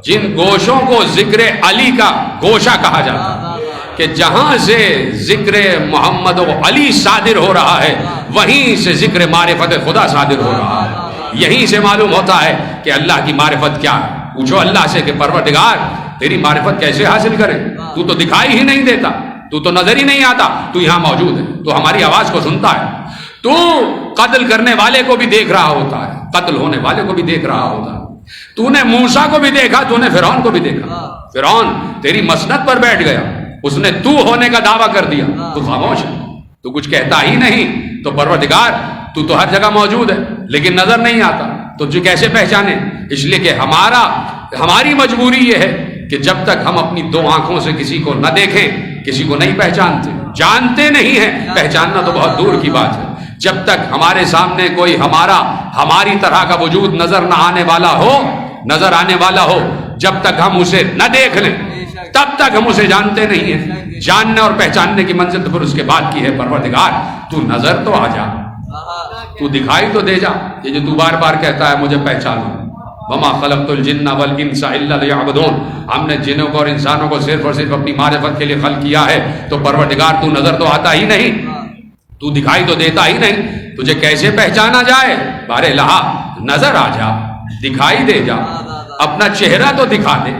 جن گوشوں کو ذکر علی کا گوشہ کہا جاتا، کہ جہاں سے ذکر محمد و علی صادر ہو رہا ہے وہیں سے ذکر معرفت خدا صادر ہو رہا ہے. یہیں سے معلوم ہوتا ہے کہ اللہ کی معرفت کیا ہے. پوچھو اللہ سے کہ پروردگار تیری معرفت کیسے حاصل کرے؟ تو تو دکھائی ہی نہیں دیتا، تو تو نظر ہی نہیں آتا، تو یہاں موجود ہے، تو ہماری آواز کو سنتا ہے، تو قتل کرنے والے کو بھی دیکھ رہا ہوتا ہے، قتل ہونے والے کو بھی دیکھ رہا ہوتا ہے. تو نے موسیٰ کو بھی دیکھا، تو نے فرعون کو بھی دیکھا. فرعون تیری مسند پر بیٹھ گیا، اس نے تو ہونے کا دعویٰ کر دیا، تو خاموش ہے، تو کچھ کہتا ہی نہیں. تو پروردگار تو ہر جگہ موجود ہے لیکن نظر نہیں آتا، تو تجھے کیسے پہچانے؟ اس لیے کہ ہماری مجبوری یہ ہے کہ جب تک ہم اپنی دو آنکھوں سے کسی کو نہ دیکھیں کسی کو نہیں پہچانتے. جانتے نہیں ہیں، پہچاننا تو بہت دور کی بات ہے. جب تک ہمارے سامنے کوئی ہماری طرح کا وجود نظر آنے والا ہو، جب تک ہم اسے نہ دیکھ لیں تب تک ہم اسے جانتے نہیں ہیں. جاننے اور پہچاننے کی منزل تو پھر اس کے بعد کی ہے. پروردگار تو نظر تو آ جا، تو دکھائی تو دے جا. یہ جو تو بار بار کہتا ہے مجھے پہچانو، وما خلقت الجن والانس الا لیعبدون، ہم نے جنوں کو اور انسانوں کو صرف اور صرف اپنی معرفت کے لیے خلق کیا ہے. تو پروردگار تو نظر تو آتا ہی نہیں، تو دکھائی تو دیتا ہی نہیں، تجھے کیسے پہچانا جائے؟ بارے لہا نظر آ جا، دکھائی دے جا، اپنا چہرہ تو دکھا دے،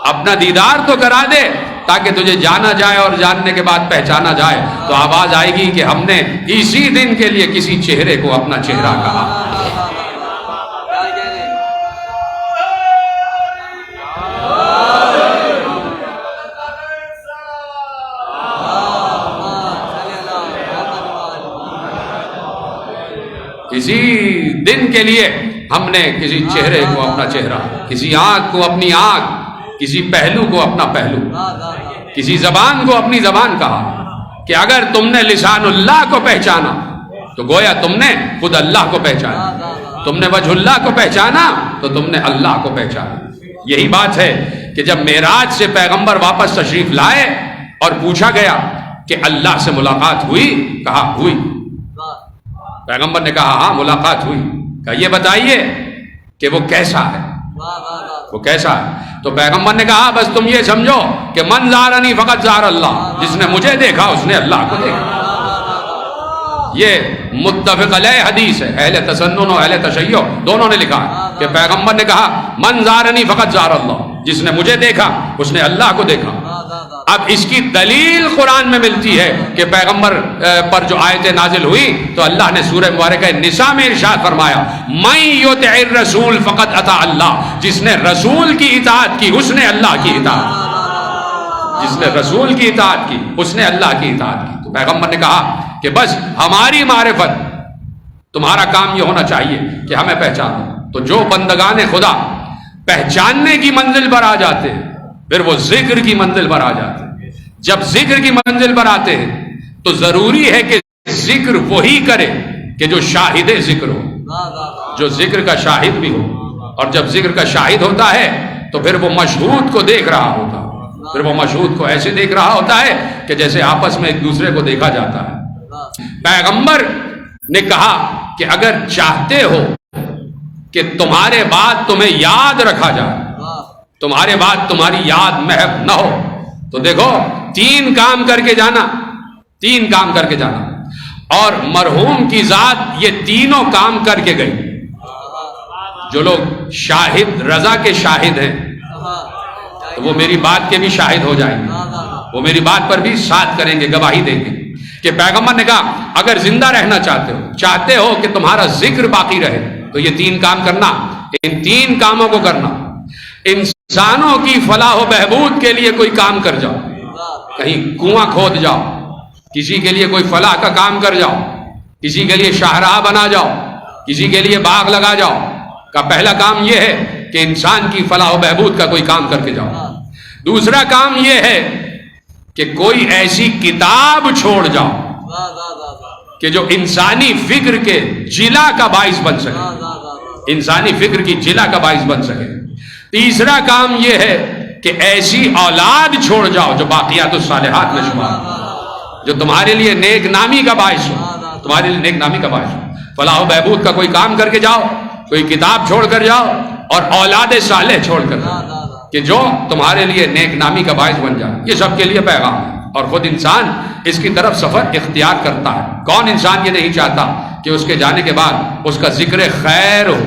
اپنا دیدار تو کرا دے تاکہ تجھے جانا جائے اور جاننے کے بعد پہچانا جائے. تو آواز آئے گی کہ ہم نے اسی دن کے لیے کسی چہرے کو اپنا چہرہ کہا. کسی دن کے لیے ہم نے کسی چہرے کو اپنا چہرہ، کسی آنکھ کو اپنی آنکھ، کسی پہلو کو اپنا پہلو، کسی زبان کو اپنی زبان کہا. کہ اگر تم نے لسان اللہ کو پہچانا تو گویا تم نے خود اللہ کو پہچانا، تم نے وجہ اللہ کو پہچانا تو تم نے اللہ کو پہچانا. یہی بات ہے کہ جب معراج سے پیغمبر واپس تشریف لائے اور پوچھا گیا کہ اللہ سے ملاقات ہوئی، کہا ہوئی۔ پیغمبر نے کہا ہاں ملاقات ہوئی۔ کہا یہ بتائیے کہ وہ کیسا ہے، وہ کیسا ہے؟ تو پیغمبر نے کہا بس تم یہ سمجھو کہ من زارنی فقط زار اللہ، جس نے مجھے دیکھا اس نے اللہ کو دیکھا۔ یہ متفق علیہ حدیث ہے، اہل تسنن و اہل تشیع دونوں نے لکھا ہے کہ پیغمبر نے کہا من زارنی فقط زار اللہ، جس نے مجھے دیکھا اس نے اللہ کو دیکھا۔ اب اس کی دلیل قرآن میں ملتی ہے کہ پیغمبر پر جو آیتیں نازل ہوئی تو اللہ نے سورہ مبارکہ نساء میں ارشاد فرمایا من یطع الرسول فقط اطاع اللہ، جس نے رسول کی اطاعت کی اس نے اللہ کی اطاعت کی، جس نے رسول کی اطاعت کی اس نے اللہ کی اطاعت کی۔ تو پیغمبر نے کہا کہ بس ہماری معرفت، تمہارا کام یہ ہونا چاہیے کہ ہمیں پہچانو۔ تو جو بندگان خدا پہچاننے کی منزل پر آ جاتے ہیں پھر وہ ذکر کی منزل پر آ جاتے ہیں۔ جب ذکر کی منزل پر آتے ہیں تو ضروری ہے کہ ذکر وہی کرے کہ جو شاہد ذکر ہو، جو ذکر کا شاہد بھی ہو۔ اور جب ذکر کا شاہد ہوتا ہے تو پھر وہ مشہود کو دیکھ رہا ہوتا ہے، پھر وہ مشہود کو ایسے دیکھ رہا ہوتا ہے کہ جیسے آپس میں ایک دوسرے کو دیکھا جاتا ہے۔ پیغمبر نے کہا کہ اگر چاہتے ہو کہ تمہارے بعد تمہیں یاد رکھا جائے، تمہارے بعد تمہاری یاد محو نہ ہو، تو دیکھو تین کام کر کے جانا، تین کام کر کے جانا۔ اور مرحوم کی ذات یہ تینوں کام کر کے گئی۔ جو لوگ شاہد رضا کے شاہد ہیں تو وہ میری بات کے بھی شاہد ہو جائیں گے، وہ میری بات پر بھی ساتھ کریں گے، گواہی دیں گے کہ پیغمبر نے کہا اگر زندہ رہنا چاہتے ہو کہ تمہارا ذکر باقی رہے تو یہ تین کام کرنا، ان تین کاموں کو کرنا۔ انسانوں کی فلاح و بہبود کے لیے کوئی کام کر جاؤ، کہیں کنواں کھود جاؤ، کسی کے لیے کوئی فلاح کا کام کر جاؤ، کسی کے لیے شاہراہ بنا جاؤ، کسی کے لیے باغ لگا جاؤ۔ کا پہلا کام یہ ہے کہ انسان کی فلاح و بہبود کا کوئی کام کر کے جاؤ۔ دوسرا کام یہ ہے کہ کوئی ایسی کتاب چھوڑ جاؤ کہ جو انسانی فکر کے جلا کا باعث بن سکے، انسانی فکر کی جلا کا باعث بن سکے۔ تیسرا کام یہ ہے کہ ایسی اولاد چھوڑ جاؤ جو باقیات الصالحات میں شمار، جو تمہارے لیے نیک نامی کا باعث ہو، تمہارے لیے نیک نامی کا باعث ہو۔ فلاح و بہبود کا کوئی کام کر کے جاؤ، کوئی کتاب چھوڑ کر جاؤ، اور اولاد صالح چھوڑ کر جاؤ کہ جو تمہارے لیے نیک نامی کا باعث بن جائے۔ یہ سب کے لیے پیغام ہے اور خود انسان اس کی طرف سفر اختیار کرتا ہے۔ کون انسان یہ نہیں چاہتا کہ اس کے جانے کے بعد اس کا ذکر خیر ہو،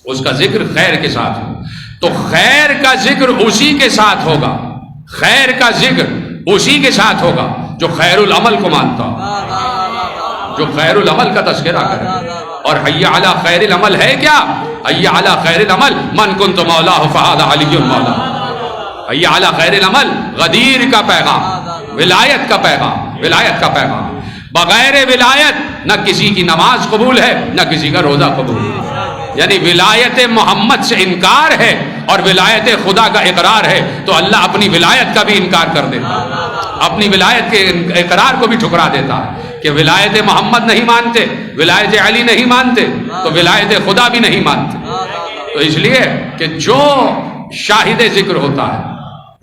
اس کا ذکر خیر کے ساتھ ہو؟ تو خیر کا ذکر اسی کے ساتھ ہوگا، خیر کا ذکر اسی کے ساتھ ہوگا جو خیر العمل کو مانتا ہو، جو خیر العمل کا تذکرہ کرے۔ اور حی علی خیر العمل ہے کیا؟ حی علی خیر العمل من کنت مولاہ فہذا علی مولا۔ حی علی خیر العمل غدیر کا پیغام، ولایت کا پیغام، ولایت کا پیغام۔ بغیر ولایت نہ کسی کی نماز قبول ہے نہ کسی کا روزہ قبول ہے۔ یعنی ولایت محمد سے انکار ہے اور ولایت خدا کا اقرار ہے تو اللہ اپنی ولایت کا بھی انکار کر دیتا ہے، اپنی ولایت کے اقرار کو بھی ٹھکرا دیتا ہے کہ ولایت محمد نہیں مانتے، ولایت علی نہیں مانتے تو ولایت خدا بھی نہیں مانتے۔ تو اس لیے کہ جو شاہد ذکر ہوتا ہے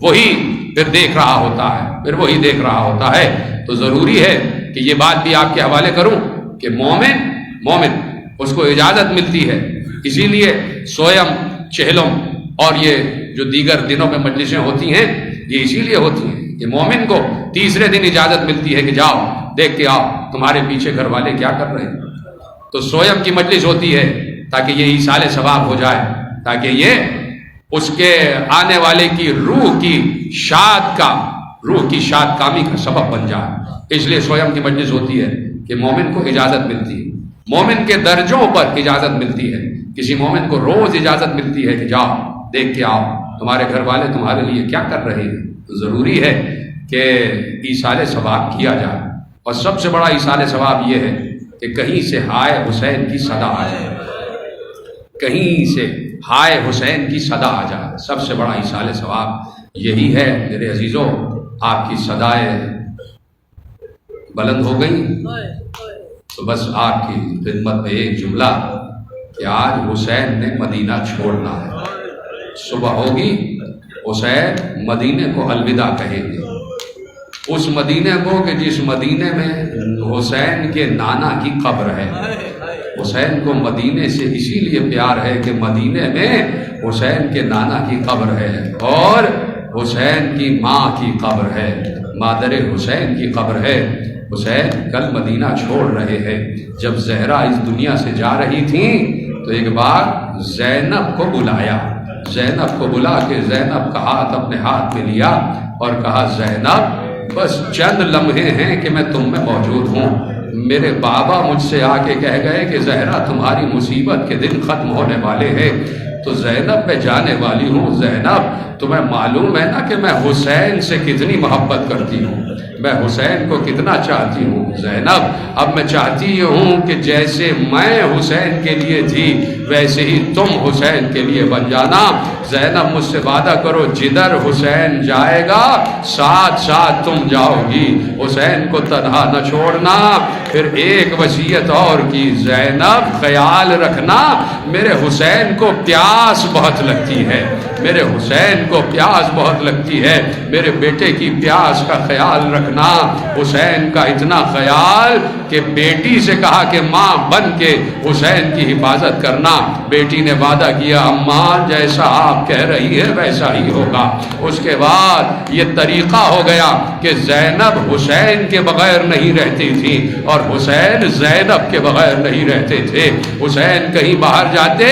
وہی پھر دیکھ رہا ہوتا ہے، پھر وہی دیکھ رہا ہوتا ہے۔ تو ضروری ہے کہ یہ بات بھی آپ کے حوالے کروں کہ مومن اس کو اجازت ملتی ہے، اسی لیے سویم چہلم اور یہ جو دیگر دنوں میں مجلسیں ہوتی ہیں یہ اسی لیے ہوتی ہیں کہ مومن کو تیسرے دن اجازت ملتی ہے کہ جاؤ دیکھ کے آؤ تمہارے پیچھے گھر والے کیا کر رہے ہیں۔ تو سویم کی مجلس ہوتی ہے تاکہ یہ ایصال ثواب ہو جائے، تاکہ یہ اس کے آنے والے کی روح کی شاد کامی کا سبب بن جائے۔ اس لیے سویم کی مجلس ہوتی ہے کہ مومن کو اجازت ملتی ہے، مومن کے درجوں پر اجازت ملتی ہے۔ کسی مومن کو روز اجازت ملتی ہے کہ جاؤ دیکھ کے آؤ تمہارے گھر والے تمہارے لیے کیا کر رہے ہیں۔ تو ضروری ہے کہ ایصال ثواب کیا جائے، اور سب سے بڑا ایصال ثواب یہ ہے کہ کہیں سے ہائے حسین کی صدا آ جائے، کہیں سے ہائے حسین کی صدا آ جائے۔ سب سے بڑا ایصال ثواب یہی ہے میرے عزیزوں۔ آپ کی صدائیں بلند ہو گئی تو بس آپ کی خدمت میں ایک جملہ کہ آج حسین نے مدینہ چھوڑنا ہے، صبح ہوگی حسین مدینے کو الوداع کہیں گے، اس مدینے کو کہ جس مدینے میں حسین کے نانا کی قبر ہے۔ حسین کو مدینے سے اسی لیے پیار ہے کہ مدینے میں حسین کے نانا کی قبر ہے اور حسین کی ماں کی قبر ہے، مادر حسین کی قبر ہے۔ حسین کل مدینہ چھوڑ رہے ہیں، جب زہرا اس دنیا سے جا رہی تھیں تو ایک بار زینب کو بلایا، زینب کو بلا کے زینب کا ہاتھ اپنے ہاتھ میں لیا اور کہا زینب بس چند لمحے ہیں کہ میں تم میں موجود ہوں، میرے بابا مجھ سے آ کے کہہ گئے کہ زہرا تمہاری مصیبت کے دن ختم ہونے والے ہیں، تو زینب میں جانے والی ہوں۔ زینب تمہیں معلوم ہے نا کہ میں حسین سے کتنی محبت کرتی ہوں، میں حسین کو کتنا چاہتی ہوں۔ زینب اب میں چاہتی ہوں کہ جیسے میں حسین کے لیے تھی ویسے ہی تم حسین کے لیے بن جانا۔ زینب مجھ سے وعدہ کرو جدھر حسین جائے گا ساتھ ساتھ تم جاؤ گی، حسین کو تنہا نہ چھوڑنا۔ پھر ایک وصیت اور کی، زینب خیال رکھنا میرے حسین کو پیاس بہت لگتی ہے، میرے حسین کو پیاس بہت لگتی ہے، میرے بیٹے کی پیاس کا خیال رکھنا۔ حسین کا اتنا خیال کہ بیٹی سے کہا کہ ماں بن کے حسین کی حفاظت کرنا۔ بیٹی نے وعدہ کیا اماں جیسا آپ کہہ رہی ہے ویسا ہی ہوگا۔ اس کے بعد یہ طریقہ ہو گیا کہ زینب حسین کے بغیر نہیں رہتی تھی اور حسین زینب کے بغیر نہیں رہتے تھے۔ حسین کہیں باہر جاتے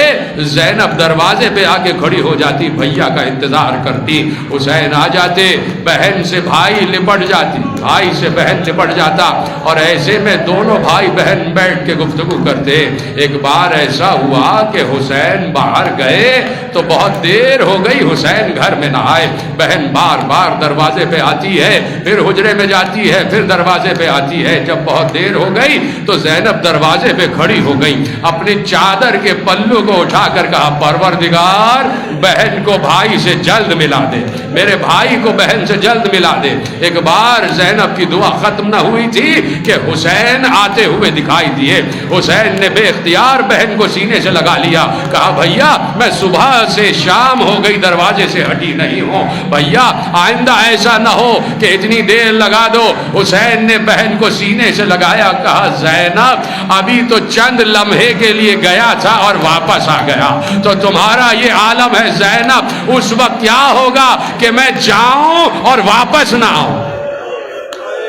زینب دروازے پہ آ کے کھڑی ہو جاتی، بھیا کا انتظار کرتی۔ حسین آ جاتے، بہن سے بھائی لپٹ جاتی، بھائی سے بہن لپٹ جاتا اور ایسے میں دونوں بھائی بہن بیٹھ کے گفتگو کرتے۔ ایک بار ایسا ہوا کہ حسین باہر گئے تو بہت دیر ہو گئی، حسین گھر میں نہ آئے، بہن بار بار دروازے پہ آتی ہے، پھر حجرے میں جاتی ہے، پھر دروازے پہ آتی ہے۔ جب بہت دیر ہو گئی تو زینب دروازے پہ کھڑی ہو گئی، اپنی چادر کے پلو کو اٹھا کر کہا پروردگار بہن کو بھائی سے جلد ملا دے، میرے بھائی کو بہن سے جلد ملا دے۔ ایک بار زینب کی دعا ختم نہ ہوئی تھی کہ حسین آتے ہوئے دکھائی دیے۔ حسین نے بے اختیار بہن کو سینے سے لگا لیا، کہا بھیا میں صبح سے شام ہو گئی دروازے سے ہٹی نہیں ہوں، بھیا آئندہ ایسا نہ ہو کہ اتنی دیر لگا دو۔ حسین نے بہن کو سینے سے لگایا، کہا زینب ابھی تو چند لمحے کے لیے گیا تھا اور واپس آ گیا، تو تمہارا یہ عالم ہے زینب، اس وقت کیا ہوگا کہ میں جاؤں اور واپس نہ آؤں،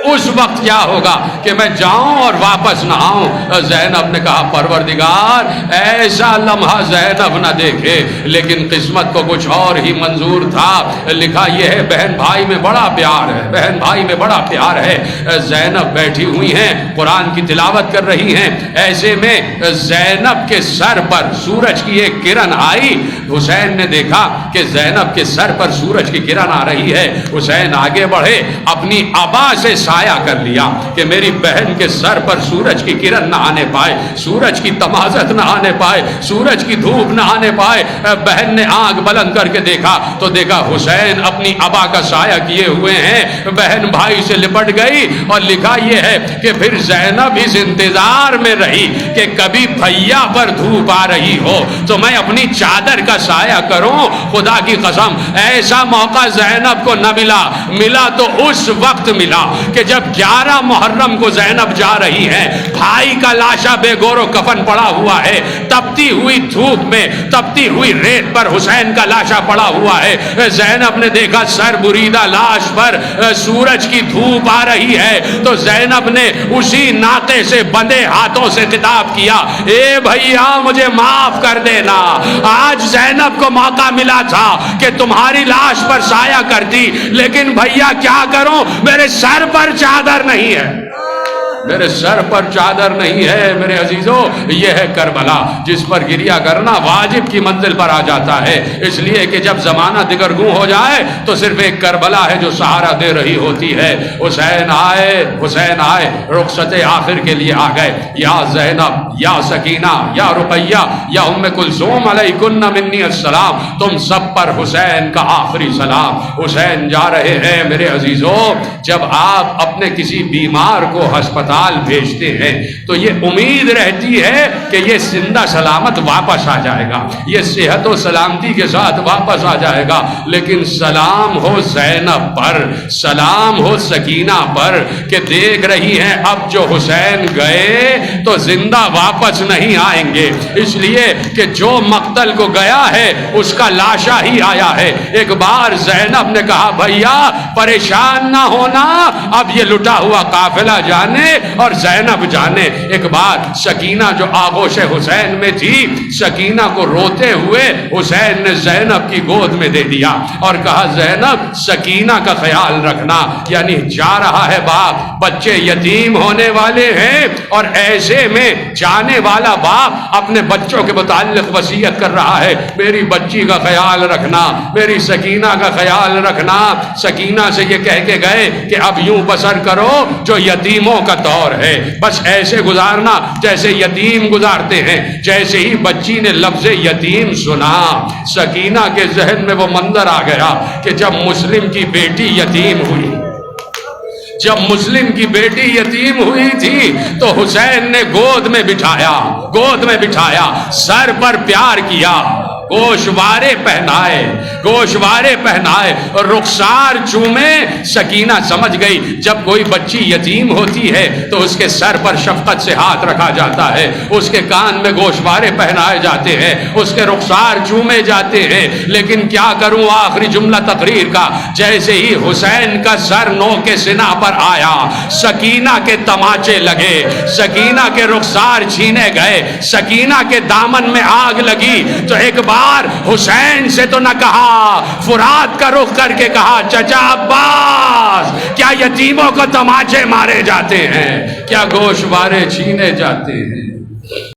اس وقت کیا ہوگا کہ میں جاؤں اور واپس نہ آؤں۔ زینب نے کہا پروردگار ایسا لمحہ زینب نہ دیکھے، لیکن قسمت کو کچھ اور ہی منظور تھا۔ لکھا یہ ہے بہن بھائی میں بڑا پیار ہے، بہن بھائی میں بڑا پیار ہے۔ زینب بیٹھی ہوئی ہیں قرآن کی تلاوت کر رہی ہیں، ایسے میں زینب کے سر پر سورج کی ایک کرن آئی۔ حسین نے دیکھا کہ زینب کے سر پر سورج کی کرن آ رہی ہے۔ حسین آگے بڑھے، اپنی ابا سے سایہ کر لیا کہ میری بہن کے سر پر سورج کی کرن نہ آنے پائے، سورج کی تمازت نہ آنے پائے، سورج کی دھوپ نہ آنے پائے۔ بہن نے آنکھ بلند کر کے دیکھا تو دیکھا حسین اپنی ابا کا سایہ کیے ہوئے ہیں۔ بہن بھائی سے لپٹ گئی اور لکھا یہ ہے کہ پھر زینب اس انتظار میں رہی کہ کبھی بھیا پر دھوپ آ رہی ہو تو میں اپنی چادر کا سایہ کروں۔ خدا کی قسم ایسا موقع زینب کو نہ ملا تو اس وقت ملا کہ جب 11 محرم کو زینب جا رہی ہیں، بھائی کا لاشا بے گور و کفن پڑا ہوا ہے، تپتی ہوئی دھوپ میں تپتی ہوئی ریت پر حسین کا لاشا پڑا ہوا ہے۔ زینب نے دیکھا سر بریدہ لاش پر سورج کی دھوپ آ رہی ہے تو زینب نے اسی ناطے سے بندے ہاتھوں سے خطاب کیا، اے بھیا مجھے معاف کر دینا، آج زینب کو موقع ملا تھا کہ تمہاری لاش پر سایہ کرتی، لیکن بھیا کیا کروں میرے سر پر چادر نہیں ہے، میرے سر پر چادر نہیں ہے۔ میرے عزیزوں یہ ہے کربلا جس پر گریہ کرنا واجب کی منزل پر آ جاتا ہے، اس لیے کہ جب زمانہ دگرگوں ہو جائے تو صرف ایک کربلا ہے جو سہارا دے رہی ہوتی ہے۔ حسین آئے رخصت آخر کے لیے آ گئے۔ یا زینب، یا سکینہ، یا رقیہ، یا ام کلثوم علیکن منی السلام، تم سب پر حسین کا آخری سلام۔ حسین جا رہے ہیں۔ میرے عزیزوں جب آپ اپنے کسی بیمار کو ہسپتال اسپتال بھیجتے ہیں تو یہ امید رہتی ہے کہ یہ زندہ سلامت واپس آ جائے گا، یہ صحت و سلامتی کے ساتھ واپس آ جائے گا۔ لیکن سلام ہو زینب پر، سلام ہو سکینہ پر کہ دیکھ رہی ہیں اب جو حسین گئے تو زندہ واپس نہیں آئیں گے، اس لیے کہ جو مقتل کو گیا ہے اس کا لاشا ہی آیا ہے۔ ایک بار زینب نے کہا بھیا پریشان نہ ہونا، اب یہ لٹا ہوا قافلہ جانے اور زینب جانے۔ ایک بار سکینہ جو آغوش حسین میں تھی، سکینہ کو روتے ہوئے حسین نے زینب کی گود میں دے دیا اور کہا زینب سکینہ کا خیال رکھنا، یعنی جا رہا ہے باپ، بچے یتیم ہونے والے ہیں اور ایسے میں جانے والا باپ اپنے بچوں کے متعلق وصیت کر رہا ہے میری بچی کا خیال رکھنا، میری سکینہ کا خیال رکھنا۔ سکینہ سے یہ کہہ کے گئے کہ اب یوں بسر کرو جو یتیموں کا دور ہے، بس ایسے گزارنا جیسے یتیم گزارتے ہیں۔ جیسے ہی بچی نے لفظ یتیم سنا، سکینہ کے ذہن میں وہ منظر آ گیا کہ جب مسلم کی بیٹی یتیم ہوئی، جب مسلم کی بیٹی یتیم ہوئی تھی تو حسین نے گود میں بٹھایا، سر پر پیار کیا، گوشوارے پہنائے اور رخسار چومے۔ سکینہ سمجھ گئی جب کوئی بچی یتیم ہوتی ہے تو اس کے سر پر شفقت سے ہاتھ رکھا جاتا ہے، اس کے کان میں گوشوارے پہنائے جاتے ہیں، اس کے رخسار چومے جاتے ہیں۔ لیکن کیا کروں، آخری جملہ تقریر کا، جیسے ہی حسین کا سر نو کے سینہ پر آیا، سکینہ کے تماچے لگے، سکینہ کے رخسار چھینے گئے، سکینہ کے دامن میں آگ لگی تو ایک بار حسین سے تو نہ کہا، فرات کا رخ کر کے کہا چچا عباس کیا یتیموں کو تماچے مارے جاتے ہیں، کیا گوشوارے چھینے جاتے ہیں؟